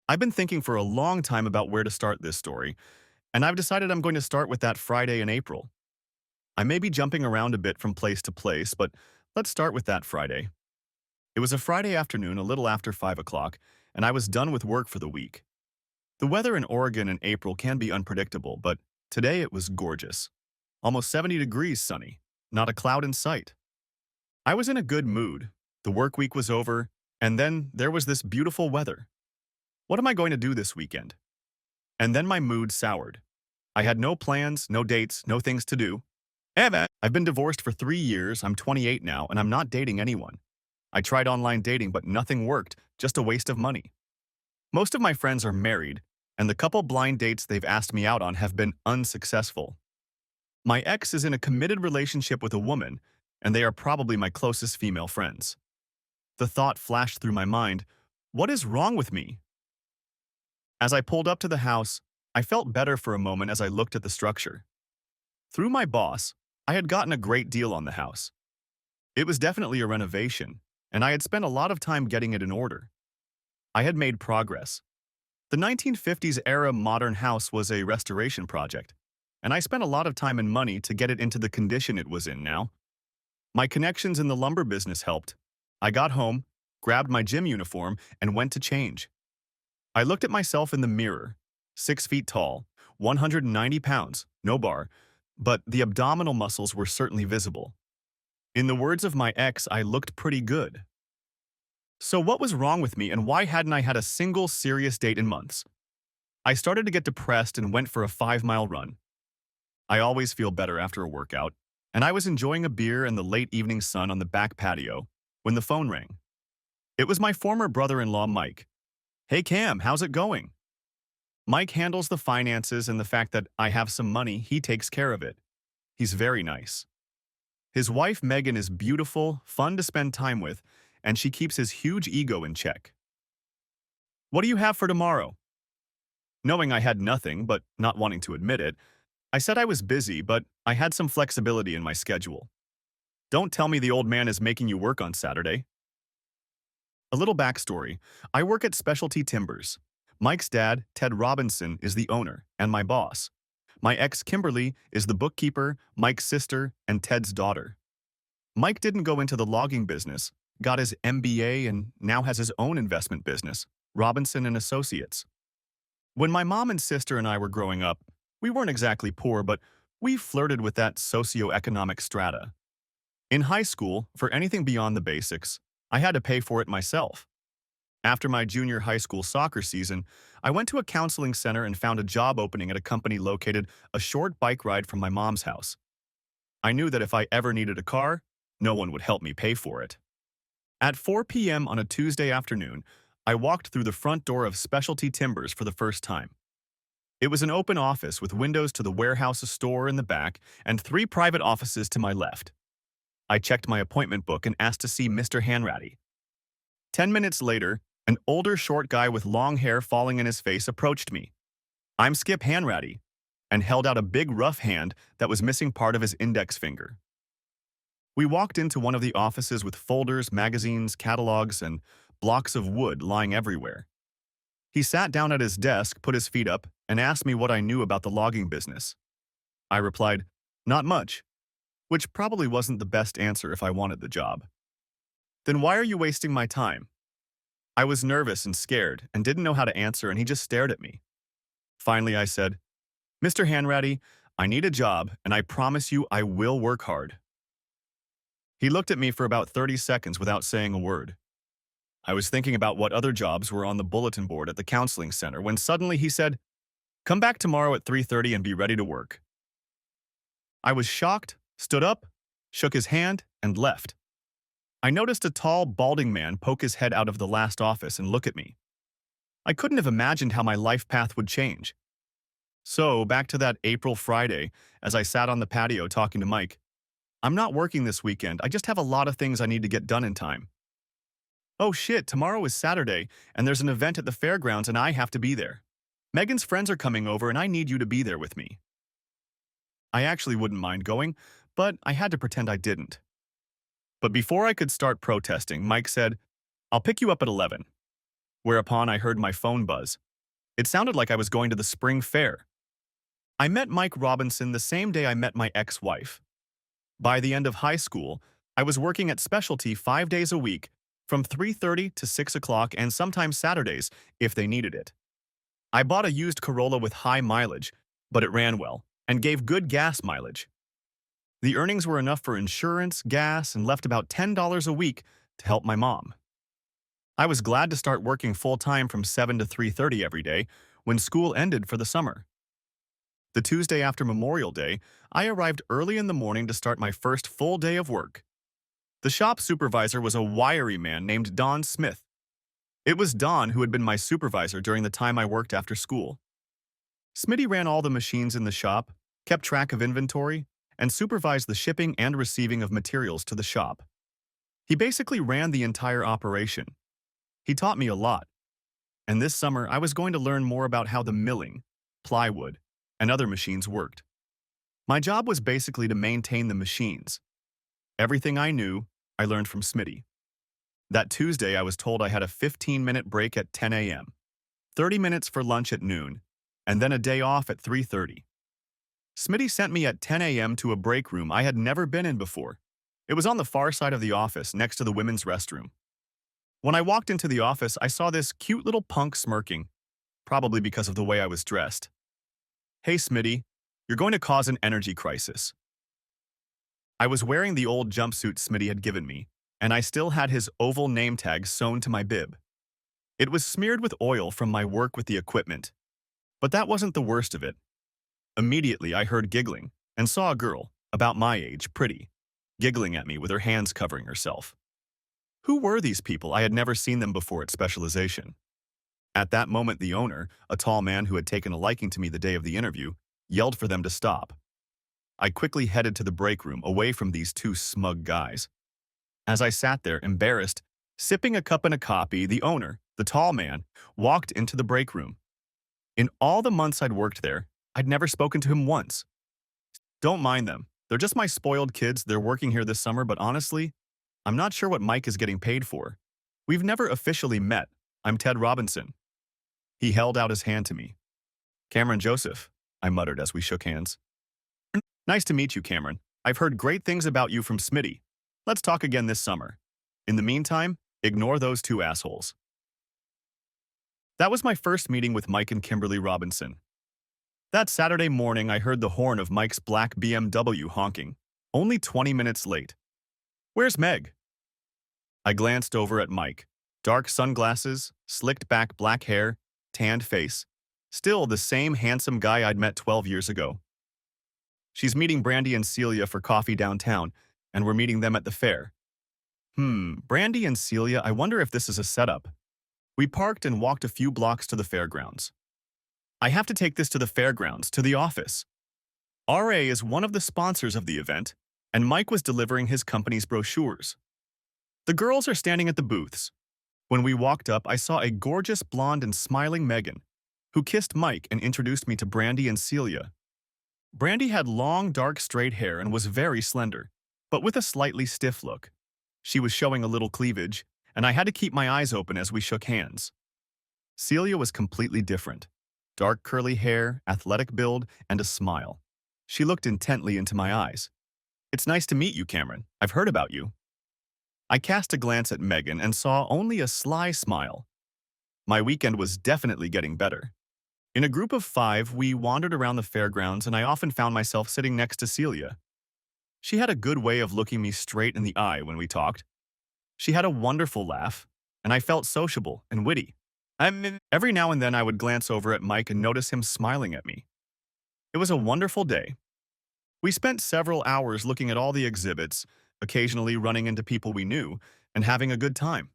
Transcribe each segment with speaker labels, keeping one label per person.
Speaker 1: I've been thinking for a long time about where to start this story, and I've decided I'm going to start with that Friday in April. I may be jumping around a bit from place to place, but let's start with that Friday. It was a Friday afternoon, a little after 5 o'clock, and I was done with work for the week. The weather in Oregon in April can be unpredictable, but today it was gorgeous. Almost 70 degrees sunny, not a cloud in sight. I was in a good mood. The work week was over, and then there was this beautiful weather. What am I going to do this weekend? And then my mood soured. I had no plans, no dates, no things to do. I've been divorced for 3 years, I'm 28 now, and I'm not dating anyone. I tried online dating, but nothing worked, just a waste of money. Most of my friends are married, and the couple blind dates they've asked me out on have been unsuccessful. My ex is in a committed relationship with a woman, and they are probably my closest female friends. The thought flashed through my mind, what is wrong with me? As I pulled up to the house, I felt better for a moment as I looked at the structure. Through my boss, I had gotten a great deal on the house. It was definitely a renovation, and I had spent a lot of time getting it in order. I had made progress. The 1950s-era modern house was a restoration project, and I spent a lot of time and money to get it into the condition it was in now. My connections in the lumber business helped. I got home, grabbed my gym uniform, and went to change. I looked at myself in the mirror, 6 feet tall, 190 pounds, no bar, but the abdominal muscles were certainly visible. In the words of my ex, I looked pretty good. So what was wrong with me and why hadn't I had a single serious date in months? I started to get depressed and went for a 5-mile run. I always feel better after a workout, and I was enjoying a beer in the late evening sun on the back patio when the phone rang. It was my former brother-in-law, Mike. Hey Cam, how's it going? Mike handles the finances and the fact that I have some money, he takes care of it. He's very nice. His wife Megan is beautiful, fun to spend time with, and she keeps his huge ego in check. What do you have for tomorrow? Knowing I had nothing, but not wanting to admit it, I said I was busy, but I had some flexibility in my schedule. Don't tell me the old man is making you work on Saturday. A little backstory. I work at Specialty Timbers. Mike's dad, Ted Robinson, is the owner and my boss. My ex, Kimberly, is the bookkeeper, Mike's sister, and Ted's daughter. Mike didn't go into the logging business, got his MBA, and now has his own investment business, Robinson and Associates. When my mom and sister and I were growing up, we weren't exactly poor, but we flirted with that socioeconomic strata. In high school, for anything beyond the basics, I had to pay for it myself. After my junior high school soccer season, I went to a counseling center and found a job opening at a company located a short bike ride from my mom's house. I knew that if I ever needed a car, no one would help me pay for it. At 4 p.m. on a Tuesday afternoon, I walked through the front door of Specialty Timbers for the first time. It was an open office with windows to the warehouse store in the back and 3 private offices to my left. I checked my appointment book and asked to see Mr. Hanratty. 10 minutes later, an older short guy with long hair falling in his face approached me. I'm Skip Hanratty, and held out a big rough hand that was missing part of his index finger. We walked into one of the offices with folders, magazines, catalogs, and blocks of wood lying everywhere. He sat down at his desk, put his feet up, and asked me what I knew about the logging business. I replied, not much, which probably wasn't the best answer if I wanted the job. Then why are you wasting my time? I was nervous and scared and didn't know how to answer, and he just stared at me. Finally, I said, Mr. Hanratty, I need a job, and I promise you I will work hard. He looked at me for about 30 seconds without saying a word. I was thinking about what other jobs were on the bulletin board at the counseling center when suddenly he said, come back tomorrow at 3:30 and be ready to work. I was shocked, stood up, shook his hand, and left. I noticed a tall, balding man poke his head out of the last office and look at me. I couldn't have imagined how my life path would change. So, back to that April Friday, as I sat on the patio talking to Mike. I'm not working this weekend, I just have a lot of things I need to get done in time. Oh shit, tomorrow is Saturday, and there's an event at the fairgrounds and I have to be there. Megan's friends are coming over and I need you to be there with me. I actually wouldn't mind going, but I had to pretend I didn't. But before I could start protesting, Mike said, I'll pick you up at 11. whereupon I heard my phone buzz. It sounded like I was going to the spring fair. I met Mike Robinson the same day I met my ex-wife. By the end of high school, I was working at Specialty 5 days a week, from 3:30 to 6 o'clock and sometimes Saturdays if they needed it. I bought a used Corolla with high mileage, but it ran well and gave good gas mileage. The earnings were enough for insurance, gas, and left about $10 a week to help my mom. I was glad to start working full-time from 7 to 3:30 every day when school ended for the summer. The Tuesday after Memorial Day, I arrived early in the morning to start my first full day of work. The shop supervisor was a wiry man named Don Smith. It was Don who had been my supervisor during the time I worked after school. Smitty ran all the machines in the shop, kept track of inventory, and supervised the shipping and receiving of materials to the shop. He basically ran the entire operation. He taught me a lot, and this summer I was going to learn more about how the milling, plywood, and other machines worked. My job was basically to maintain the machines. Everything I knew, I learned from Smitty. That Tuesday I was told I had a 15-minute break at 10 a.m., 30 minutes for lunch at noon, and then a day off at 3:30. Smitty sent me at 10 a.m. to a break room I had never been in before. It was on the far side of the office, next to the women's restroom. When I walked into the office, I saw this cute little punk smirking, probably because of the way I was dressed. "Hey, Smitty, you're going to cause an energy crisis." I was wearing the old jumpsuit Smitty had given me, and I still had his oval name tag sewn to my bib. It was smeared with oil from my work with the equipment. But that wasn't the worst of it. Immediately, I heard giggling and saw a girl, about my age, pretty, giggling at me with her hands covering herself. Who were these people? I had never seen them before at Specialization. At that moment, the owner, a tall man who had taken a liking to me the day of the interview, yelled for them to stop. I quickly headed to the break room, away from these two smug guys. As I sat there, embarrassed, sipping a cup and a coffee, the owner, the tall man, walked into the break room. In all the months I'd worked there, I'd never spoken to him once. Don't mind them. They're just my spoiled kids. They're working here this summer, but honestly, I'm not sure what Mike is getting paid for. We've never officially met. I'm Ted Robinson. He held out his hand to me. "Cameron Joseph," I muttered as we shook hands. "Nice to meet you, Cameron. I've heard great things about you from Smitty. Let's talk again this summer. In the meantime, ignore those two assholes." That was my first meeting with Mike and Kimberly Robinson. That Saturday morning, I heard the horn of Mike's black BMW honking, only 20 minutes late. "Where's Meg?" I glanced over at Mike. Dark sunglasses, slicked back black hair, tanned face. Still the same handsome guy I'd met 12 years ago. "She's meeting Brandy and Celia for coffee downtown, and we're meeting them at the fair." Brandy and Celia, I wonder if this is a setup. We parked and walked a few blocks to the fairgrounds. "I have to take this to the fairgrounds, to the office." RA is one of the sponsors of the event, and Mike was delivering his company's brochures. The girls are standing at the booths. When we walked up, I saw a gorgeous blonde and smiling Megan, who kissed Mike and introduced me to Brandy and Celia. Brandy had long, dark, straight hair and was very slender, but with a slightly stiff look. She was showing a little cleavage, and I had to keep my eyes open as we shook hands. Celia was completely different. Dark curly hair, athletic build, and a smile. She looked intently into my eyes. "It's nice to meet you, Cameron. I've heard about you." I cast a glance at Megan and saw only a sly smile. My weekend was definitely getting better. In a group of 5, we wandered around the fairgrounds, and I often found myself sitting next to Celia. She had a good way of looking me straight in the eye when we talked. She had a wonderful laugh, and I felt sociable and witty. Every now and then I would glance over at Mike and notice him smiling at me. It was a wonderful day. We spent several hours looking at all the exhibits, occasionally running into people we knew, and having a good time.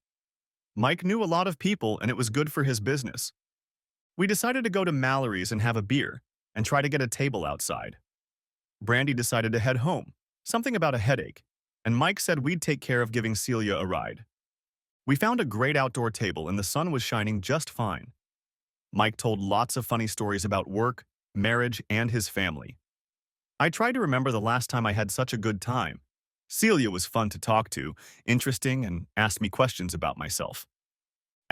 Speaker 1: Mike knew a lot of people, and it was good for his business. We decided to go to Mallory's and have a beer, and try to get a table outside. Brandy decided to head home, something about a headache, and Mike said we'd take care of giving Celia a ride. We found a great outdoor table, and the sun was shining just fine. Mike told lots of funny stories about work, marriage, and his family. I tried to remember the last time I had such a good time. Celia was fun to talk to, interesting, and asked me questions about myself.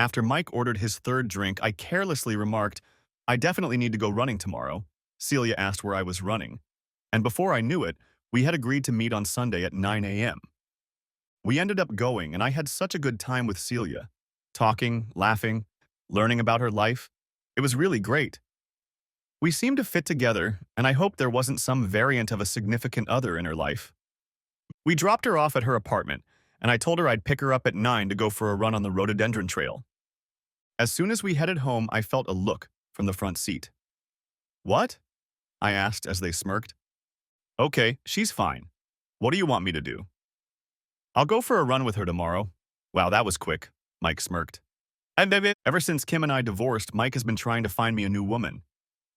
Speaker 1: After Mike ordered his third drink, I carelessly remarked, "I definitely need to go running tomorrow." Celia asked where I was running. And before I knew it, we had agreed to meet on Sunday at 9 a.m. We ended up going, and I had such a good time with Celia. Talking, laughing, learning about her life. It was really great. We seemed to fit together, and I hoped there wasn't some variant of a significant other in her life. We dropped her off at her apartment, and I told her I'd pick her up at 9 to go for a run on the rhododendron trail. As soon as we headed home, I felt a look from the front seat. "What?" I asked as they smirked. "Okay, she's fine. What do you want me to do?" "I'll go for a run with her tomorrow." "Wow, that was quick," Mike smirked. "And baby, ever since Kim and I divorced, Mike has been trying to find me a new woman.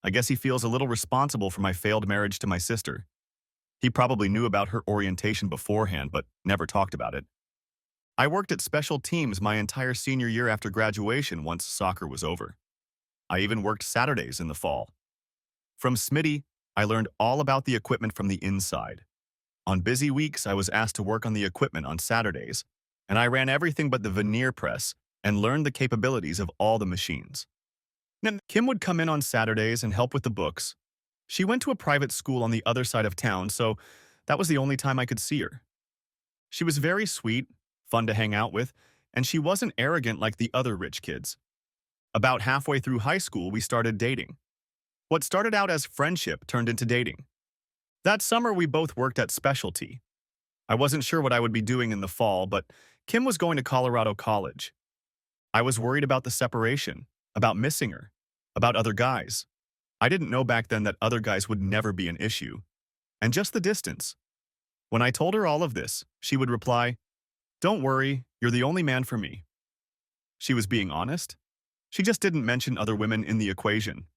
Speaker 1: I guess he feels a little responsible for my failed marriage to my sister. He probably knew about her orientation beforehand, but never talked about it. I worked at special teams my entire senior year after graduation once soccer was over. I even worked Saturdays in the fall. From Smitty, I learned all about the equipment from the inside. On busy weeks, I was asked to work on the equipment on Saturdays, and I ran everything but the veneer press and learned the capabilities of all the machines. Then Kim would come in on Saturdays and help with the books. She went to a private school on the other side of town, so that was the only time I could see her. She was very sweet, fun to hang out with, and she wasn't arrogant like the other rich kids. About halfway through high school, we started dating. What started out as friendship turned into dating. That summer, we both worked at Specialty. I wasn't sure what I would be doing in the fall, but Kim was going to Colorado College. I was worried about the separation, about missing her, about other guys. I didn't know back then that other guys would never be an issue. And just the distance. When I told her all of this, she would reply, "Don't worry, you're the only man for me." She was being honest. She just didn't mention other women in the equation.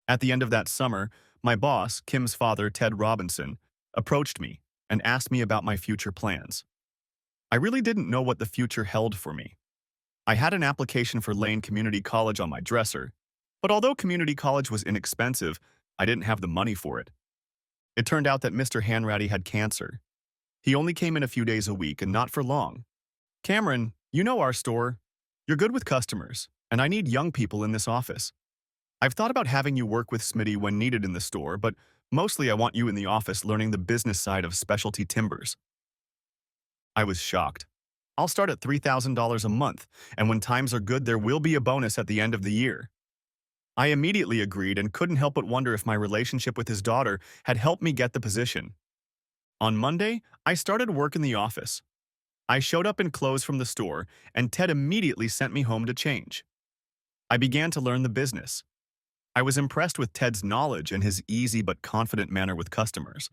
Speaker 1: At the end of that summer, my boss, Kim's father, Ted Robinson, approached me and asked me about my future plans. I really didn't know what the future held for me. I had an application for Lane Community College on my dresser, but although community college was inexpensive, I didn't have the money for it. It turned out that Mr. Hanratty had cancer. He only came in a few days a week and not for long. "Cameron, you know our store. You're good with customers, and I need young people in this office. I've thought about having you work with Smitty when needed in the store, but mostly I want you in the office learning the business side of specialty timbers." I was shocked. "I'll start at $3,000 a month, and when times are good, there will be a bonus at the end of the year." I immediately agreed and couldn't help but wonder if my relationship with his daughter had helped me get the position. On Monday, I started work in the office. I showed up in clothes from the store, and Ted immediately sent me home to change. I began to learn the business. I was impressed with Ted's knowledge and his easy but confident manner with customers.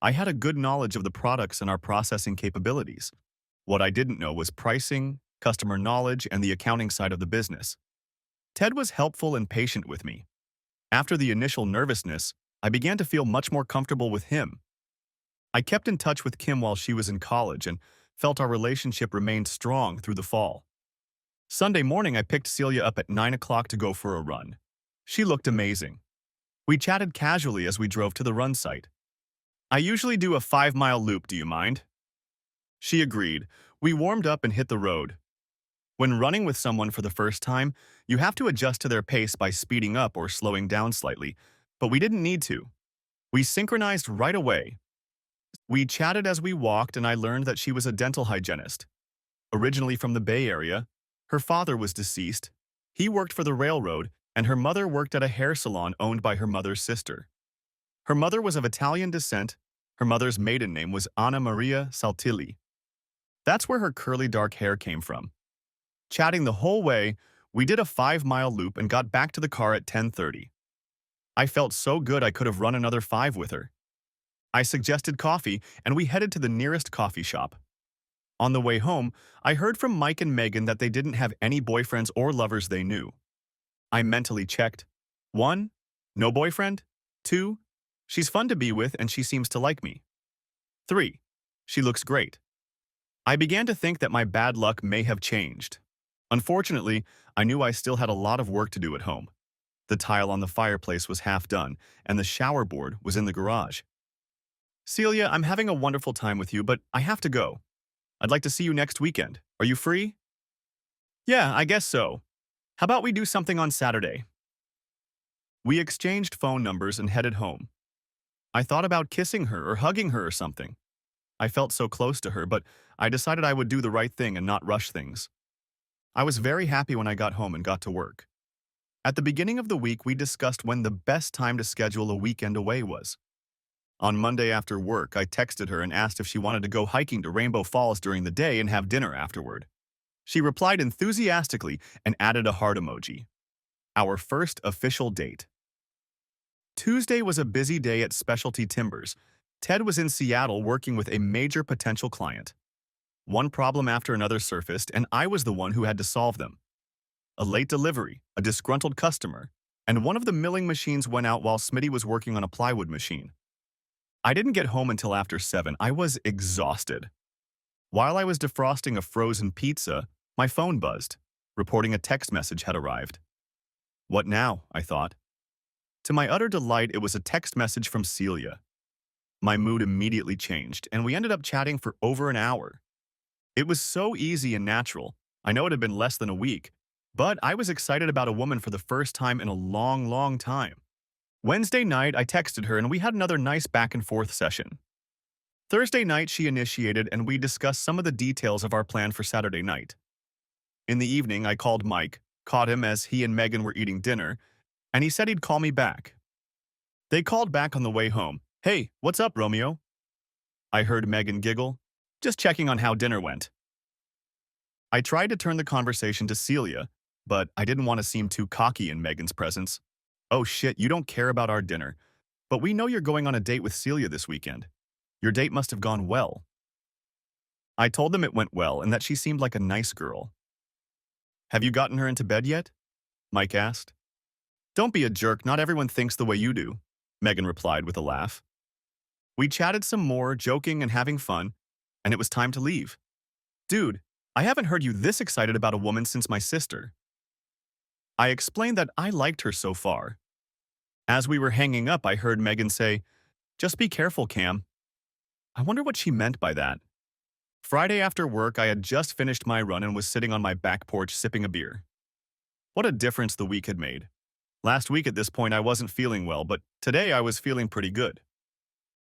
Speaker 1: I had a good knowledge of the products and our processing capabilities. What I didn't know was pricing, customer knowledge, and the accounting side of the business. Ted was helpful and patient with me. After the initial nervousness, I began to feel much more comfortable with him. I kept in touch with Kim while she was in college and felt our relationship remained strong through the fall. Sunday morning, I picked Celia up at 9 o'clock to go for a run. She looked amazing. We chatted casually as we drove to the run site. "I usually do a 5-mile loop, do you mind?" She agreed. We warmed up and hit the road. When running with someone for the first time, you have to adjust to their pace by speeding up or slowing down slightly, but we didn't need to. We synchronized right away. We chatted as we walked, and I learned that she was a dental hygienist. Originally from the Bay Area, her father was deceased. He worked for the railroad, and her mother worked at a hair salon owned by her mother's sister. Her mother was of Italian descent. Her mother's maiden name was Anna Maria Saltilli. That's where her curly dark hair came from. Chatting the whole way, we did a 5-mile loop and got back to the car at 10:30. I felt so good I could have run another 5 with her. I suggested coffee, and we headed to the nearest coffee shop. On the way home, I heard from Mike and Megan that they didn't have any boyfriends or lovers they knew. I mentally checked. 1. No boyfriend. 2. She's fun to be with and she seems to like me. 3. She looks great. I began to think that my bad luck may have changed. Unfortunately, I knew I still had a lot of work to do at home. The tile on the fireplace was half done, and the shower board was in the garage. "Celia, I'm having a wonderful time with you, but I have to go. I'd like to see you next weekend. Are you free?" Yeah, I guess so. How about we do something on Saturday? We exchanged phone numbers and headed home. I thought about kissing her or hugging her or something. I felt so close to her, but I decided I would do the right thing and not rush things. I was very happy when I got home and got to work. At the beginning of the week, we discussed when the best time to schedule a weekend away was. On Monday after work, I texted her and asked if she wanted to go hiking to Rainbow Falls during the day and have dinner afterward. She replied enthusiastically and added a heart emoji. Our first official date. Tuesday was a busy day at Specialty Timbers. Ted was in Seattle working with a major potential client. One problem after another surfaced, and I was the one who had to solve them. A late delivery, a disgruntled customer, and one of the milling machines went out while Smitty was working on a plywood machine. I didn't get home until after 7. I was exhausted. While I was defrosting a frozen pizza, my phone buzzed, reporting a text message had arrived. What now? I thought. To my utter delight, it was a text message from Celia. My mood immediately changed, and we ended up chatting for over an hour. It was so easy and natural. I know it had been less than a week, but I was excited about a woman for the first time in a long, long time. Wednesday night, I texted her and we had another nice back and forth session. Thursday night, she initiated and we discussed some of the details of our plan for Saturday night. In the evening, I called Mike, caught him as he and Megan were eating dinner, and he said he'd call me back. They called back on the way home. Hey, what's up, Romeo? I heard Megan giggle, just checking on how dinner went. I tried to turn the conversation to Celia, but I didn't want to seem too cocky in Megan's presence. Oh shit, you don't care about our dinner, but we know you're going on a date with Celia this weekend. Your date must have gone well. I told them it went well and that she seemed like a nice girl. Have you gotten her into bed yet? Mike asked. Don't be a jerk, not everyone thinks the way you do, Megan replied with a laugh. We chatted some more, joking and having fun, and it was time to leave. Dude, I haven't heard you this excited about a woman since my sister. I explained that I liked her so far. As we were hanging up, I heard Megan say, just be careful, Cam. I wonder what she meant by that. Friday after work, I had just finished my run and was sitting on my back porch sipping a beer. What a difference the week had made. Last week at this point, I wasn't feeling well, but today I was feeling pretty good.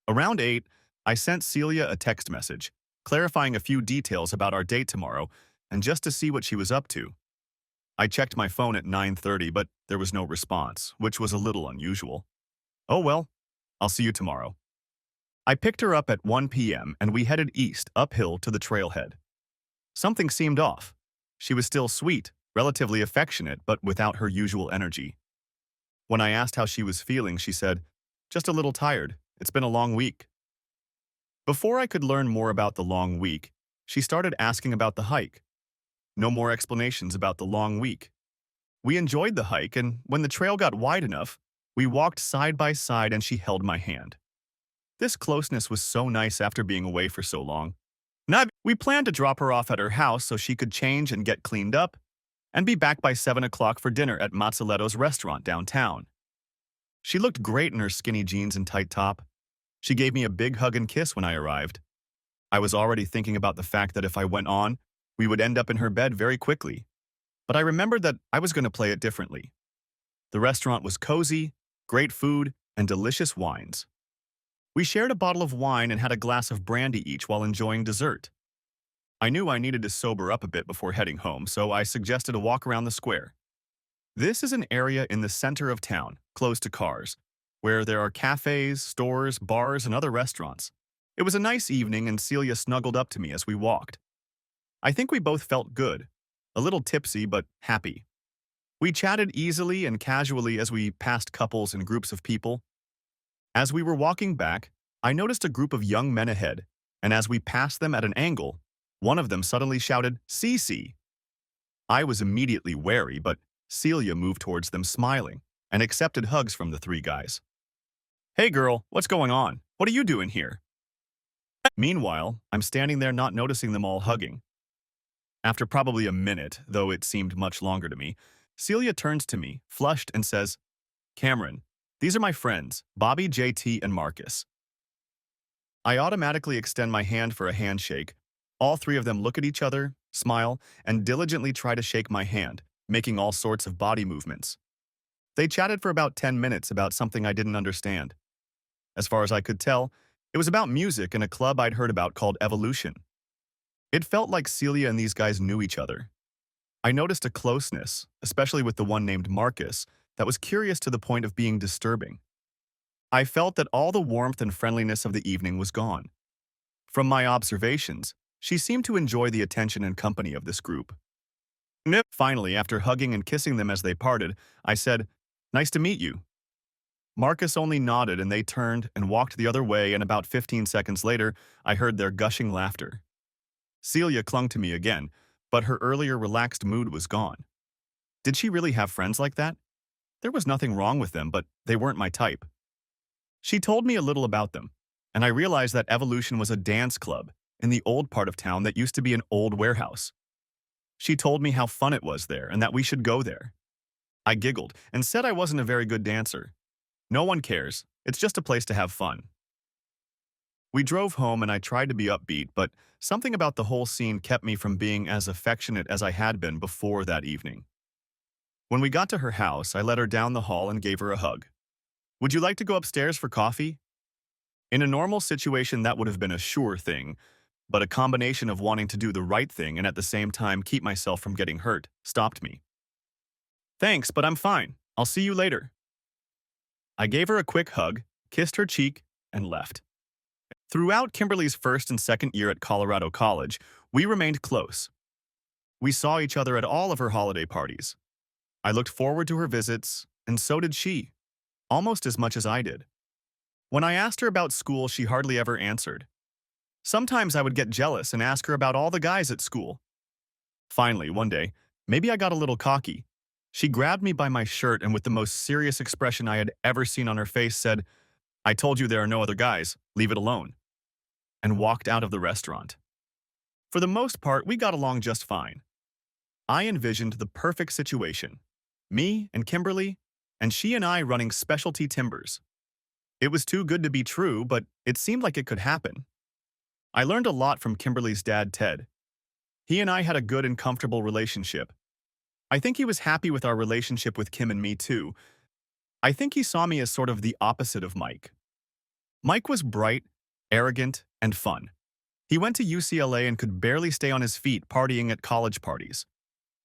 Speaker 1: Around 8, I sent Celia a text message, clarifying a few details about our date tomorrow and just to see what she was up to. I checked my phone at 9:30, but there was no response, which was a little unusual. Oh well, I'll see you tomorrow. I picked her up at 1 p.m. and we headed east uphill to the trailhead. Something seemed off. She was still sweet, relatively affectionate, but without her usual energy. When I asked how she was feeling, she said, just a little tired. It's been a long week. Before I could learn more about the long week, she started asking about the hike. No more explanations about the long week. We enjoyed the hike, and when the trail got wide enough, we walked side by side and she held my hand. This closeness was so nice after being away for so long. We planned to drop her off at her house so she could change and get cleaned up, and be back by 7 o'clock for dinner at Mazzoletto's restaurant downtown. She looked great in her skinny jeans and tight top. She gave me a big hug and kiss when I arrived. I was already thinking about the fact that if I went on, we would end up in her bed very quickly. But I remembered that I was going to play it differently. The restaurant was cozy, great food, and delicious wines. We shared a bottle of wine and had a glass of brandy each while enjoying dessert. I knew I needed to sober up a bit before heading home, so I suggested a walk around the square. This is an area in the center of town, close to cars, where there are cafes, stores, bars, and other restaurants. It was a nice evening and Celia snuggled up to me as we walked. I think we both felt good, a little tipsy but happy. We chatted easily and casually as we passed couples and groups of people. As we were walking back, I noticed a group of young men ahead, and as we passed them at an angle, one of them suddenly shouted, "Cece." I was immediately wary, but Celia moved towards them smiling and accepted hugs from the three guys. Hey girl, what's going on? What are you doing here? Meanwhile, I'm standing there not noticing them all hugging. After probably a minute, though it seemed much longer to me, Celia turns to me, flushed, and says, Cameron, these are my friends, Bobby, JT, and Marcus. I automatically extend my hand for a handshake, All three of them look at each other, smile, and diligently try to shake my hand, making all sorts of body movements. They chatted for about 10 minutes about something I didn't understand. As far as I could tell, it was about music in a club I'd heard about called Evolution. It felt like Celia and these guys knew each other. I noticed a closeness, especially with the one named Marcus, that was curious to the point of being disturbing. I felt that all the warmth and friendliness of the evening was gone. From my observations, she seemed to enjoy the attention and company of this group. Finally, after hugging and kissing them as they parted, I said, "Nice to meet you." Marcus only nodded and they turned and walked the other way, and about 15 seconds later, I heard their gushing laughter. Celia clung to me again, but her earlier relaxed mood was gone. Did she really have friends like that? There was nothing wrong with them, but they weren't my type. She told me a little about them, and I realized that Evolution was a dance club in the old part of town that used to be an old warehouse. She told me how fun it was there and that we should go there. I giggled and said I wasn't a very good dancer. No one cares. It's just a place to have fun. We drove home and I tried to be upbeat, but something about the whole scene kept me from being as affectionate as I had been before that evening. When we got to her house, I led her down the hall and gave her a hug. "Would you like to go upstairs for coffee?" In a normal situation, that would have been a sure thing, but a combination of wanting to do the right thing and at the same time keep myself from getting hurt stopped me. "Thanks, but I'm fine. I'll see you later." I gave her a quick hug, kissed her cheek, and left. Throughout Kimberly's first and second year at Colorado College, we remained close. We saw each other at all of her holiday parties. I looked forward to her visits, and so did she, almost as much as I did. When I asked her about school, she hardly ever answered. Sometimes I would get jealous and ask her about all the guys at school. Finally, one day, maybe I got a little cocky. She grabbed me by my shirt and with the most serious expression I had ever seen on her face said, "I told you there are no other guys, leave it alone," and walked out of the restaurant. For the most part, we got along just fine. I envisioned the perfect situation. Me and Kimberly, and she and I running Specialty Timbers. It was too good to be true, but it seemed like it could happen. I learned a lot from Kimberly's dad, Ted. He and I had a good and comfortable relationship. I think he was happy with our relationship with Kim and me too. I think he saw me as sort of the opposite of Mike. Mike was bright, arrogant, and fun. He went to UCLA and could barely stay on his feet partying at college parties.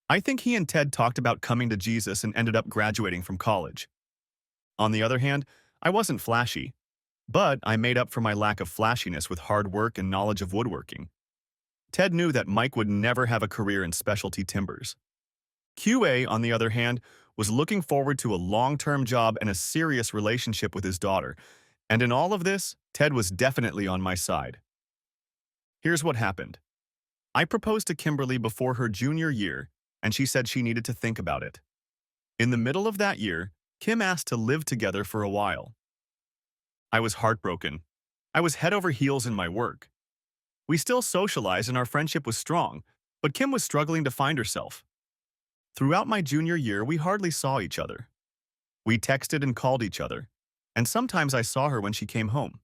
Speaker 1: I think he and Ted talked about coming to Jesus and ended up graduating from college. On the other hand, I wasn't flashy, but I made up for my lack of flashiness with hard work and knowledge of woodworking. Ted knew that Mike would never have a career in Specialty Timbers. QA, on the other hand, was looking forward to a long-term job and a serious relationship with his daughter, and in all of this, Ted was definitely on my side. Here's what happened. I proposed to Kimberly before her junior year, and she said she needed to think about it. In the middle of that year, Kim asked to live together for a while. I was heartbroken. I was head over heels in my work. We still socialized and our friendship was strong, but Kim was struggling to find herself. Throughout my junior year, we hardly saw each other. We texted and called each other, and sometimes I saw her when she came home.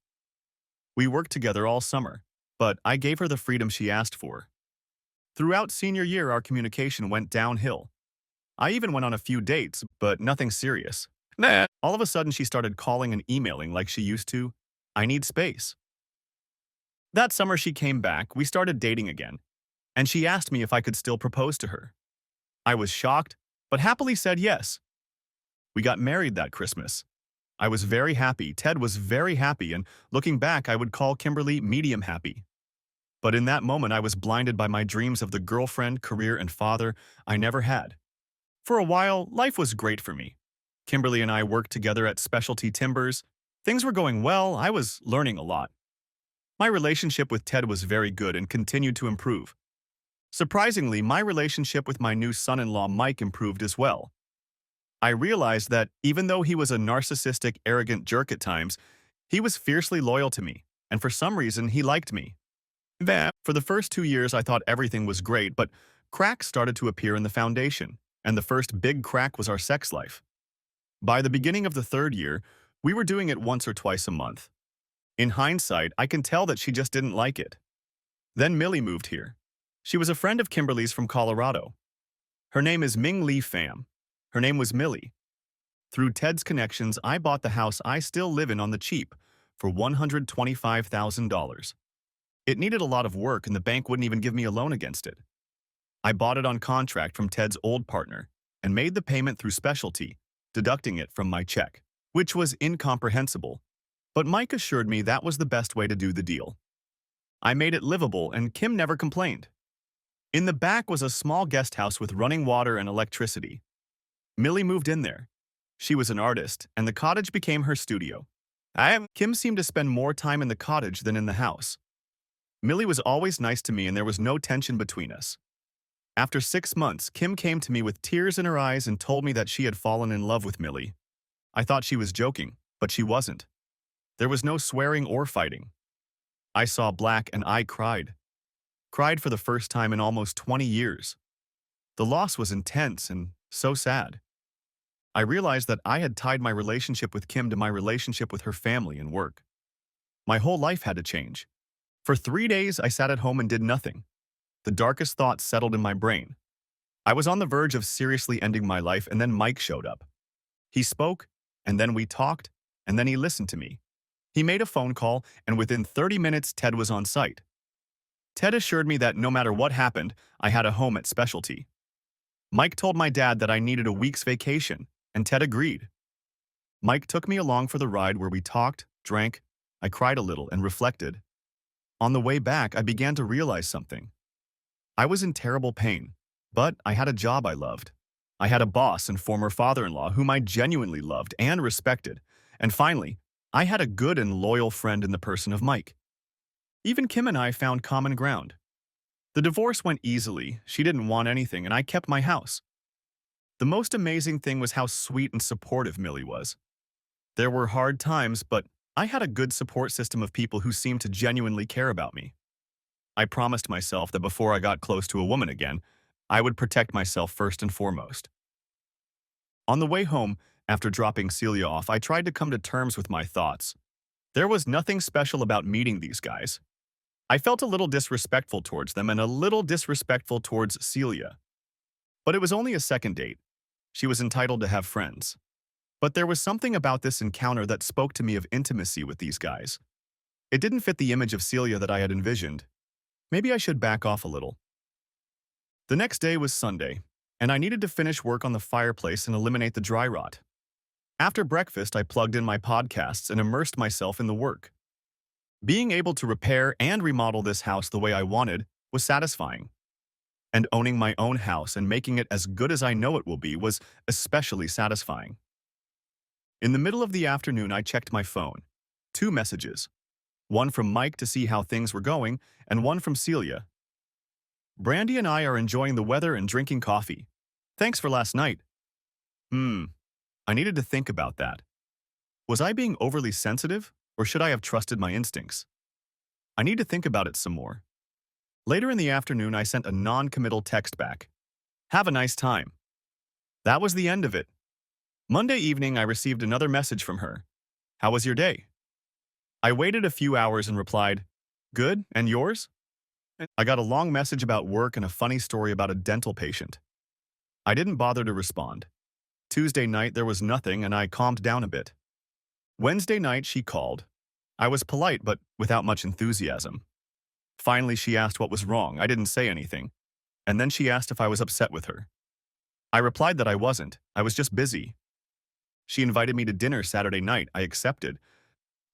Speaker 1: We worked together all summer, but I gave her the freedom she asked for. Throughout senior year, our communication went downhill. I even went on a few dates, but nothing serious. All of a sudden, she started calling and emailing like she used to. I need space. That summer she came back, we started dating again, and she asked me if I could still propose to her. I was shocked, but happily said yes. We got married that Christmas. I was very happy, Ted was very happy, and looking back, I would call Kimberly medium happy. But in that moment, I was blinded by my dreams of the girlfriend, career, and father I never had. For a while, life was great for me. Kimberly and I worked together at Specialty Timbers. Things were going well, I was learning a lot. My relationship with Ted was very good and continued to improve. Surprisingly, my relationship with my new son-in-law Mike improved as well. I realized that even though he was a narcissistic, arrogant jerk at times, he was fiercely loyal to me, and for some reason, he liked me. For the first 2 years, I thought everything was great, but cracks started to appear in the foundation, and the first big crack was our sex life. By the beginning of the third year, we were doing it once or twice a month. In hindsight, I can tell that she just didn't like it. Then Millie moved here. She was a friend of Kimberly's from Colorado. Her name is Ming Lee Pham. Her name was Millie. Through Ted's connections, I bought the house I still live in on the cheap for $125,000. It needed a lot of work and the bank wouldn't even give me a loan against it. I bought it on contract from Ted's old partner and made the payment through specialty, deducting it from my check, which was incomprehensible. But Mike assured me that was the best way to do the deal. I made it livable and Kim never complained. In the back was a small guest house with running water and electricity. Millie moved in there. She was an artist, and the cottage became her studio. Kim seemed to spend more time in the cottage than in the house. Millie was always nice to me and there was no tension between us. After 6 months, Kim came to me with tears in her eyes and told me that she had fallen in love with Millie. I thought she was joking, but she wasn't. There was no swearing or fighting. I saw black and I cried. Cried for the first time in almost 20 years. The loss was intense and so sad. I realized that I had tied my relationship with Kim to my relationship with her family and work. My whole life had to change. For 3 days, I sat at home and did nothing. The darkest thoughts settled in my brain. I was on the verge of seriously ending my life, and then Mike showed up. He spoke, and then we talked, and then he listened to me. He made a phone call, and within 30 minutes, Ted was on site. Ted assured me that no matter what happened, I had a home at Specialty. Mike told my dad that I needed a week's vacation, and Ted agreed. Mike took me along for the ride where we talked, drank, I cried a little and reflected. On the way back, I began to realize something. I was in terrible pain, but I had a job I loved. I had a boss and former father-in-law whom I genuinely loved and respected. And finally, I had a good and loyal friend in the person of Mike. Even Kim and I found common ground. The divorce went easily, she didn't want anything, and I kept my house. The most amazing thing was how sweet and supportive Millie was. There were hard times, but I had a good support system of people who seemed to genuinely care about me. I promised myself that before I got close to a woman again, I would protect myself first and foremost. On the way home, after dropping Celia off, I tried to come to terms with my thoughts. There was nothing special about meeting these guys. I felt a little disrespectful towards them and a little disrespectful towards Celia. But it was only a second date. She was entitled to have friends. But there was something about this encounter that spoke to me of intimacy with these guys. It didn't fit the image of Celia that I had envisioned. Maybe I should back off a little. The next day was Sunday, and I needed to finish work on the fireplace and eliminate the dry rot. After breakfast, I plugged in my podcasts and immersed myself in the work. Being able to repair and remodel this house the way I wanted was satisfying. And owning my own house and making it as good as I know it will be was especially satisfying. In the middle of the afternoon, I checked my phone. 2 messages. One from Mike to see how things were going, and one from Celia. Brandy and I are enjoying the weather and drinking coffee. Thanks for last night. I needed to think about that. Was I being overly sensitive, or should I have trusted my instincts? I need to think about it some more. Later in the afternoon, I sent a non-committal text back. Have a nice time. That was the end of it. Monday evening, I received another message from her. How was your day? I waited a few hours and replied, good, and yours? I got a long message about work and a funny story about a dental patient. I didn't bother to respond. Tuesday night, there was nothing, and I calmed down a bit. Wednesday night, she called. I was polite, but without much enthusiasm. Finally, she asked what was wrong. I didn't say anything. And then she asked if I was upset with her. I replied that I wasn't. I was just busy. She invited me to dinner Saturday night. I accepted.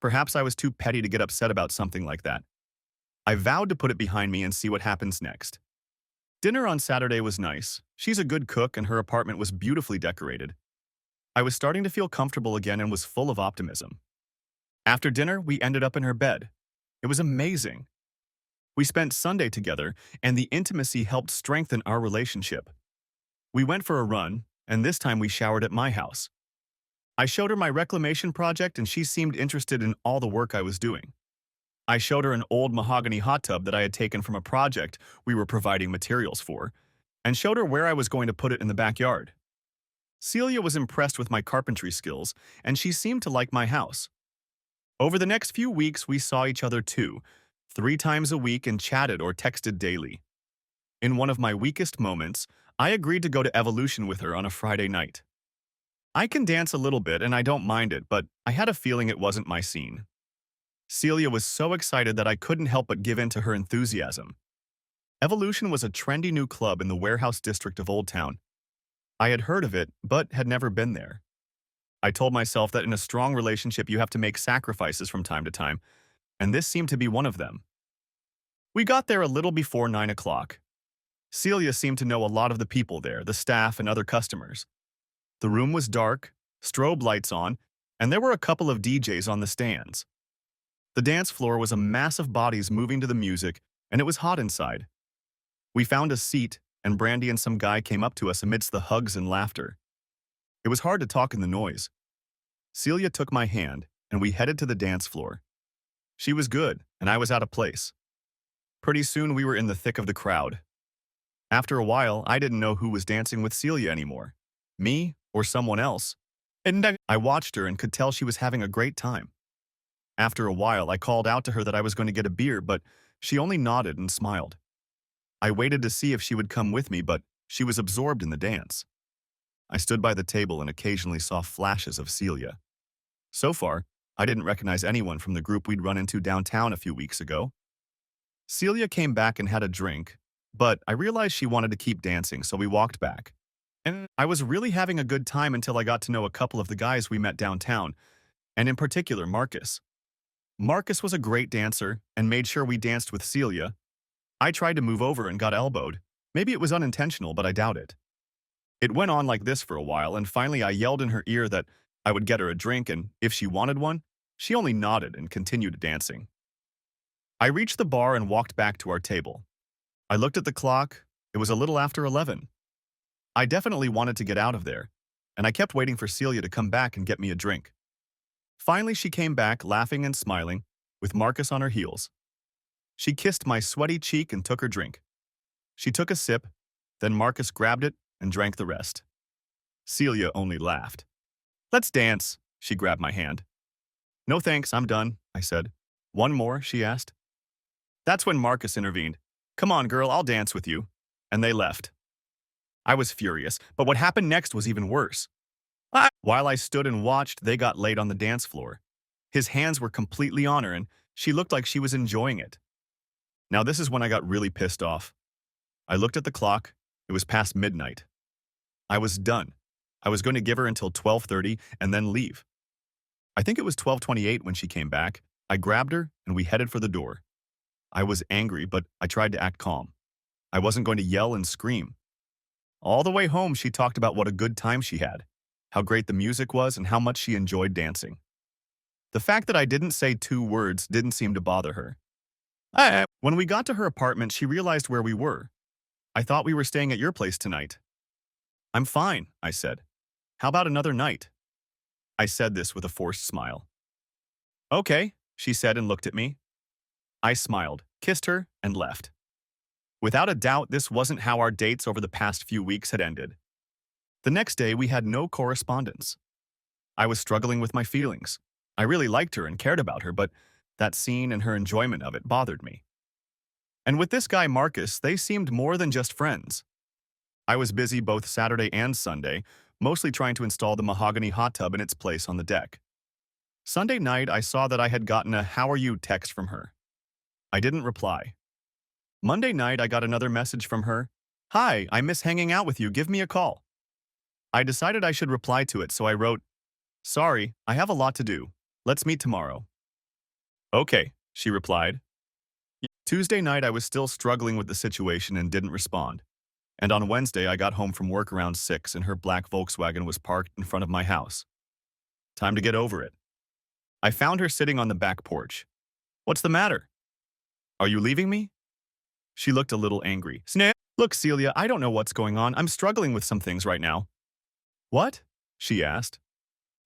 Speaker 1: Perhaps I was too petty to get upset about something like that. I vowed to put it behind me and see what happens next. Dinner on Saturday was nice. She's a good cook and her apartment was beautifully decorated. I was starting to feel comfortable again and was full of optimism. After dinner, we ended up in her bed. It was amazing. We spent Sunday together, and the intimacy helped strengthen our relationship. We went for a run, and this time we showered at my house. I showed her my reclamation project, and she seemed interested in all the work I was doing. I showed her an old mahogany hot tub that I had taken from a project we were providing materials for, and showed her where I was going to put it in the backyard. Celia was impressed with my carpentry skills, and she seemed to like my house. Over the next few weeks, we saw each other too, 3 times a week and chatted or texted daily. In one of my weakest moments, I agreed to go to Evolution with her on a Friday night. I can dance a little bit and I don't mind it, but I had a feeling it wasn't my scene. Celia was so excited that I couldn't help but give in to her enthusiasm. Evolution was a trendy new club in the warehouse district of Old Town. I had heard of it, but had never been there. I told myself that in a strong relationship you have to make sacrifices from time to time, and this seemed to be one of them. We got there a little before 9 o'clock. Celia seemed to know a lot of the people there, the staff and other customers. The room was dark, strobe lights on, and there were a couple of DJs on the stands. The dance floor was a mass of bodies moving to the music, and it was hot inside. We found a seat, and Brandy and some guy came up to us amidst the hugs and laughter. It was hard to talk in the noise. Celia took my hand, and we headed to the dance floor. She was good, and I was out of place. Pretty soon we were in the thick of the crowd. After a while, I didn't know who was dancing with Celia anymore. Me or someone else. And I watched her and could tell she was having a great time. After a while, I called out to her that I was going to get a beer, but she only nodded and smiled. I waited to see if she would come with me, but she was absorbed in the dance. I stood by the table and occasionally saw flashes of Celia. So far, I didn't recognize anyone from the group we'd run into downtown a few weeks ago. Celia came back and had a drink, but I realized she wanted to keep dancing, so we walked back. And I was really having a good time until I got to know a couple of the guys we met downtown, and in particular Marcus. Marcus was a great dancer and made sure we danced with Celia. I tried to move over and got elbowed. Maybe it was unintentional, but I doubt it. It went on like this for a while, and finally I yelled in her ear that I would get her a drink, and if she wanted one, she only nodded and continued dancing. I reached the bar and walked back to our table. I looked at the clock. It was a little after 11. I definitely wanted to get out of there, and I kept waiting for Celia to come back and get me a drink. Finally, she came back, laughing and smiling, with Marcus on her heels. She kissed my sweaty cheek and took her drink. She took a sip, then Marcus grabbed it and drank the rest. Celia only laughed. "Let's dance," she grabbed my hand. "No thanks, I'm done," I said. "One more?" she asked. That's when Marcus intervened. "Come on, girl, I'll dance with you." And they left. I was furious, but what happened next was even worse. While I stood and watched, they got laid on the dance floor. His hands were completely on her, and she looked like she was enjoying it. Now this is when I got really pissed off. I looked at the clock. It was past midnight. I was done. I was going to give her until 12:30 and then leave. I think it was 12:28 when she came back. I grabbed her, and we headed for the door. I was angry, but I tried to act calm. I wasn't going to yell and scream. All the way home, she talked about what a good time she had, how great the music was, and how much she enjoyed dancing. The fact that I didn't say 2 words didn't seem to bother her. When we got to her apartment, she realized where we were. "I thought we were staying at your place tonight." "I'm fine," I said. "How about another night?" I said this with a forced smile. "Okay," she said and looked at me. I smiled, kissed her, and left. Without a doubt, this wasn't how our dates over the past few weeks had ended. The next day, we had no correspondence. I was struggling with my feelings. I really liked her and cared about her, but that scene and her enjoyment of it bothered me. And with this guy Marcus, they seemed more than just friends. I was busy both Saturday and Sunday, mostly trying to install the mahogany hot tub in its place on the deck. Sunday night, I saw that I had gotten a "How are you?" text from her. I didn't reply. Monday night, I got another message from her. "Hi, I miss hanging out with you. Give me a call." I decided I should reply to it, so I wrote, "Sorry, I have a lot to do. Let's meet tomorrow." "Okay," she replied. Tuesday night, I was still struggling with the situation and didn't respond. And on Wednesday, I got home from work around 6 and her black Volkswagen was parked in front of my house. Time to get over it. I found her sitting on the back porch. "What's the matter? Are you leaving me?" She looked a little angry. "Snap! Look, Celia, I don't know what's going on. I'm struggling with some things right now." "What?" she asked.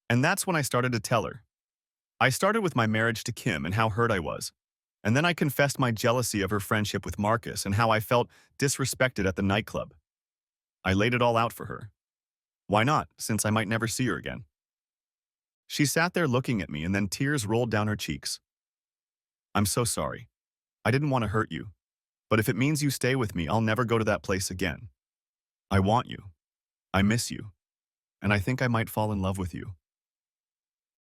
Speaker 1: And that's when I started to tell her. I started with my marriage to Kim and how hurt I was. And then I confessed my jealousy of her friendship with Marcus and how I felt disrespected at the nightclub. I laid it all out for her. Why not, since I might never see her again? She sat there looking at me and then tears rolled down her cheeks. "I'm so sorry. I didn't want to hurt you, but if it means you stay with me, I'll never go to that place again. I want you. I miss you. And I think I might fall in love with you.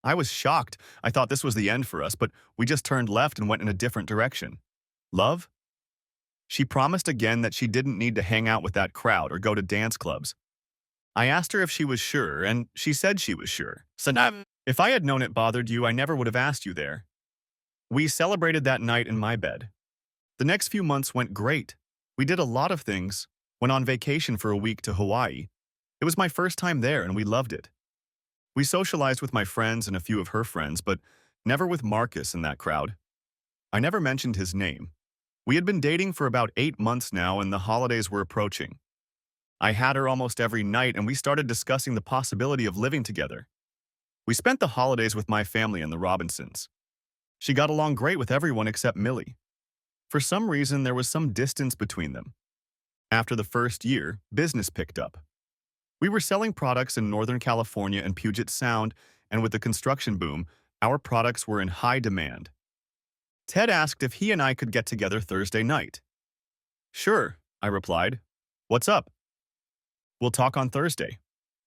Speaker 1: I was shocked. I thought this was the end for us, but we just turned left and went in a different direction. Love? She promised again that she didn't need to hang out with that crowd or go to dance clubs. I asked her if she was sure, and she said she was sure. So now, if I had known it bothered you, I never would have asked you there. We celebrated that night in my bed. The next few months went great. We did a lot of things, went on vacation for a week to Hawaii. It was my first time there, and we loved it. We socialized with my friends and a few of her friends, but never with Marcus in that crowd. I never mentioned his name. We had been dating for about 8 months now, and the holidays were approaching. I had her almost every night, and we started discussing the possibility of living together. We spent the holidays with my family and the Robinsons. She got along great with everyone except Millie. For some reason, there was some distance between them. After the first year, business picked up. We were selling products in Northern California and Puget Sound, and with the construction boom, our products were in high demand. Ted asked if he and I could get together Thursday night. Sure, I replied. What's up? We'll talk on Thursday,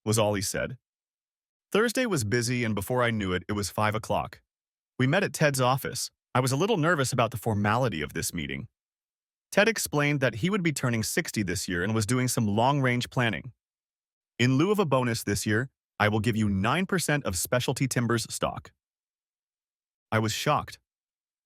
Speaker 1: was all he said. Thursday was busy, and before I knew it, it was 5 o'clock. We met at Ted's office. I was a little nervous about the formality of this meeting. Ted explained that he would be turning 60 this year and was doing some long-range planning. In lieu of a bonus this year, I will give you 9% of Specialty Timbers stock. I was shocked.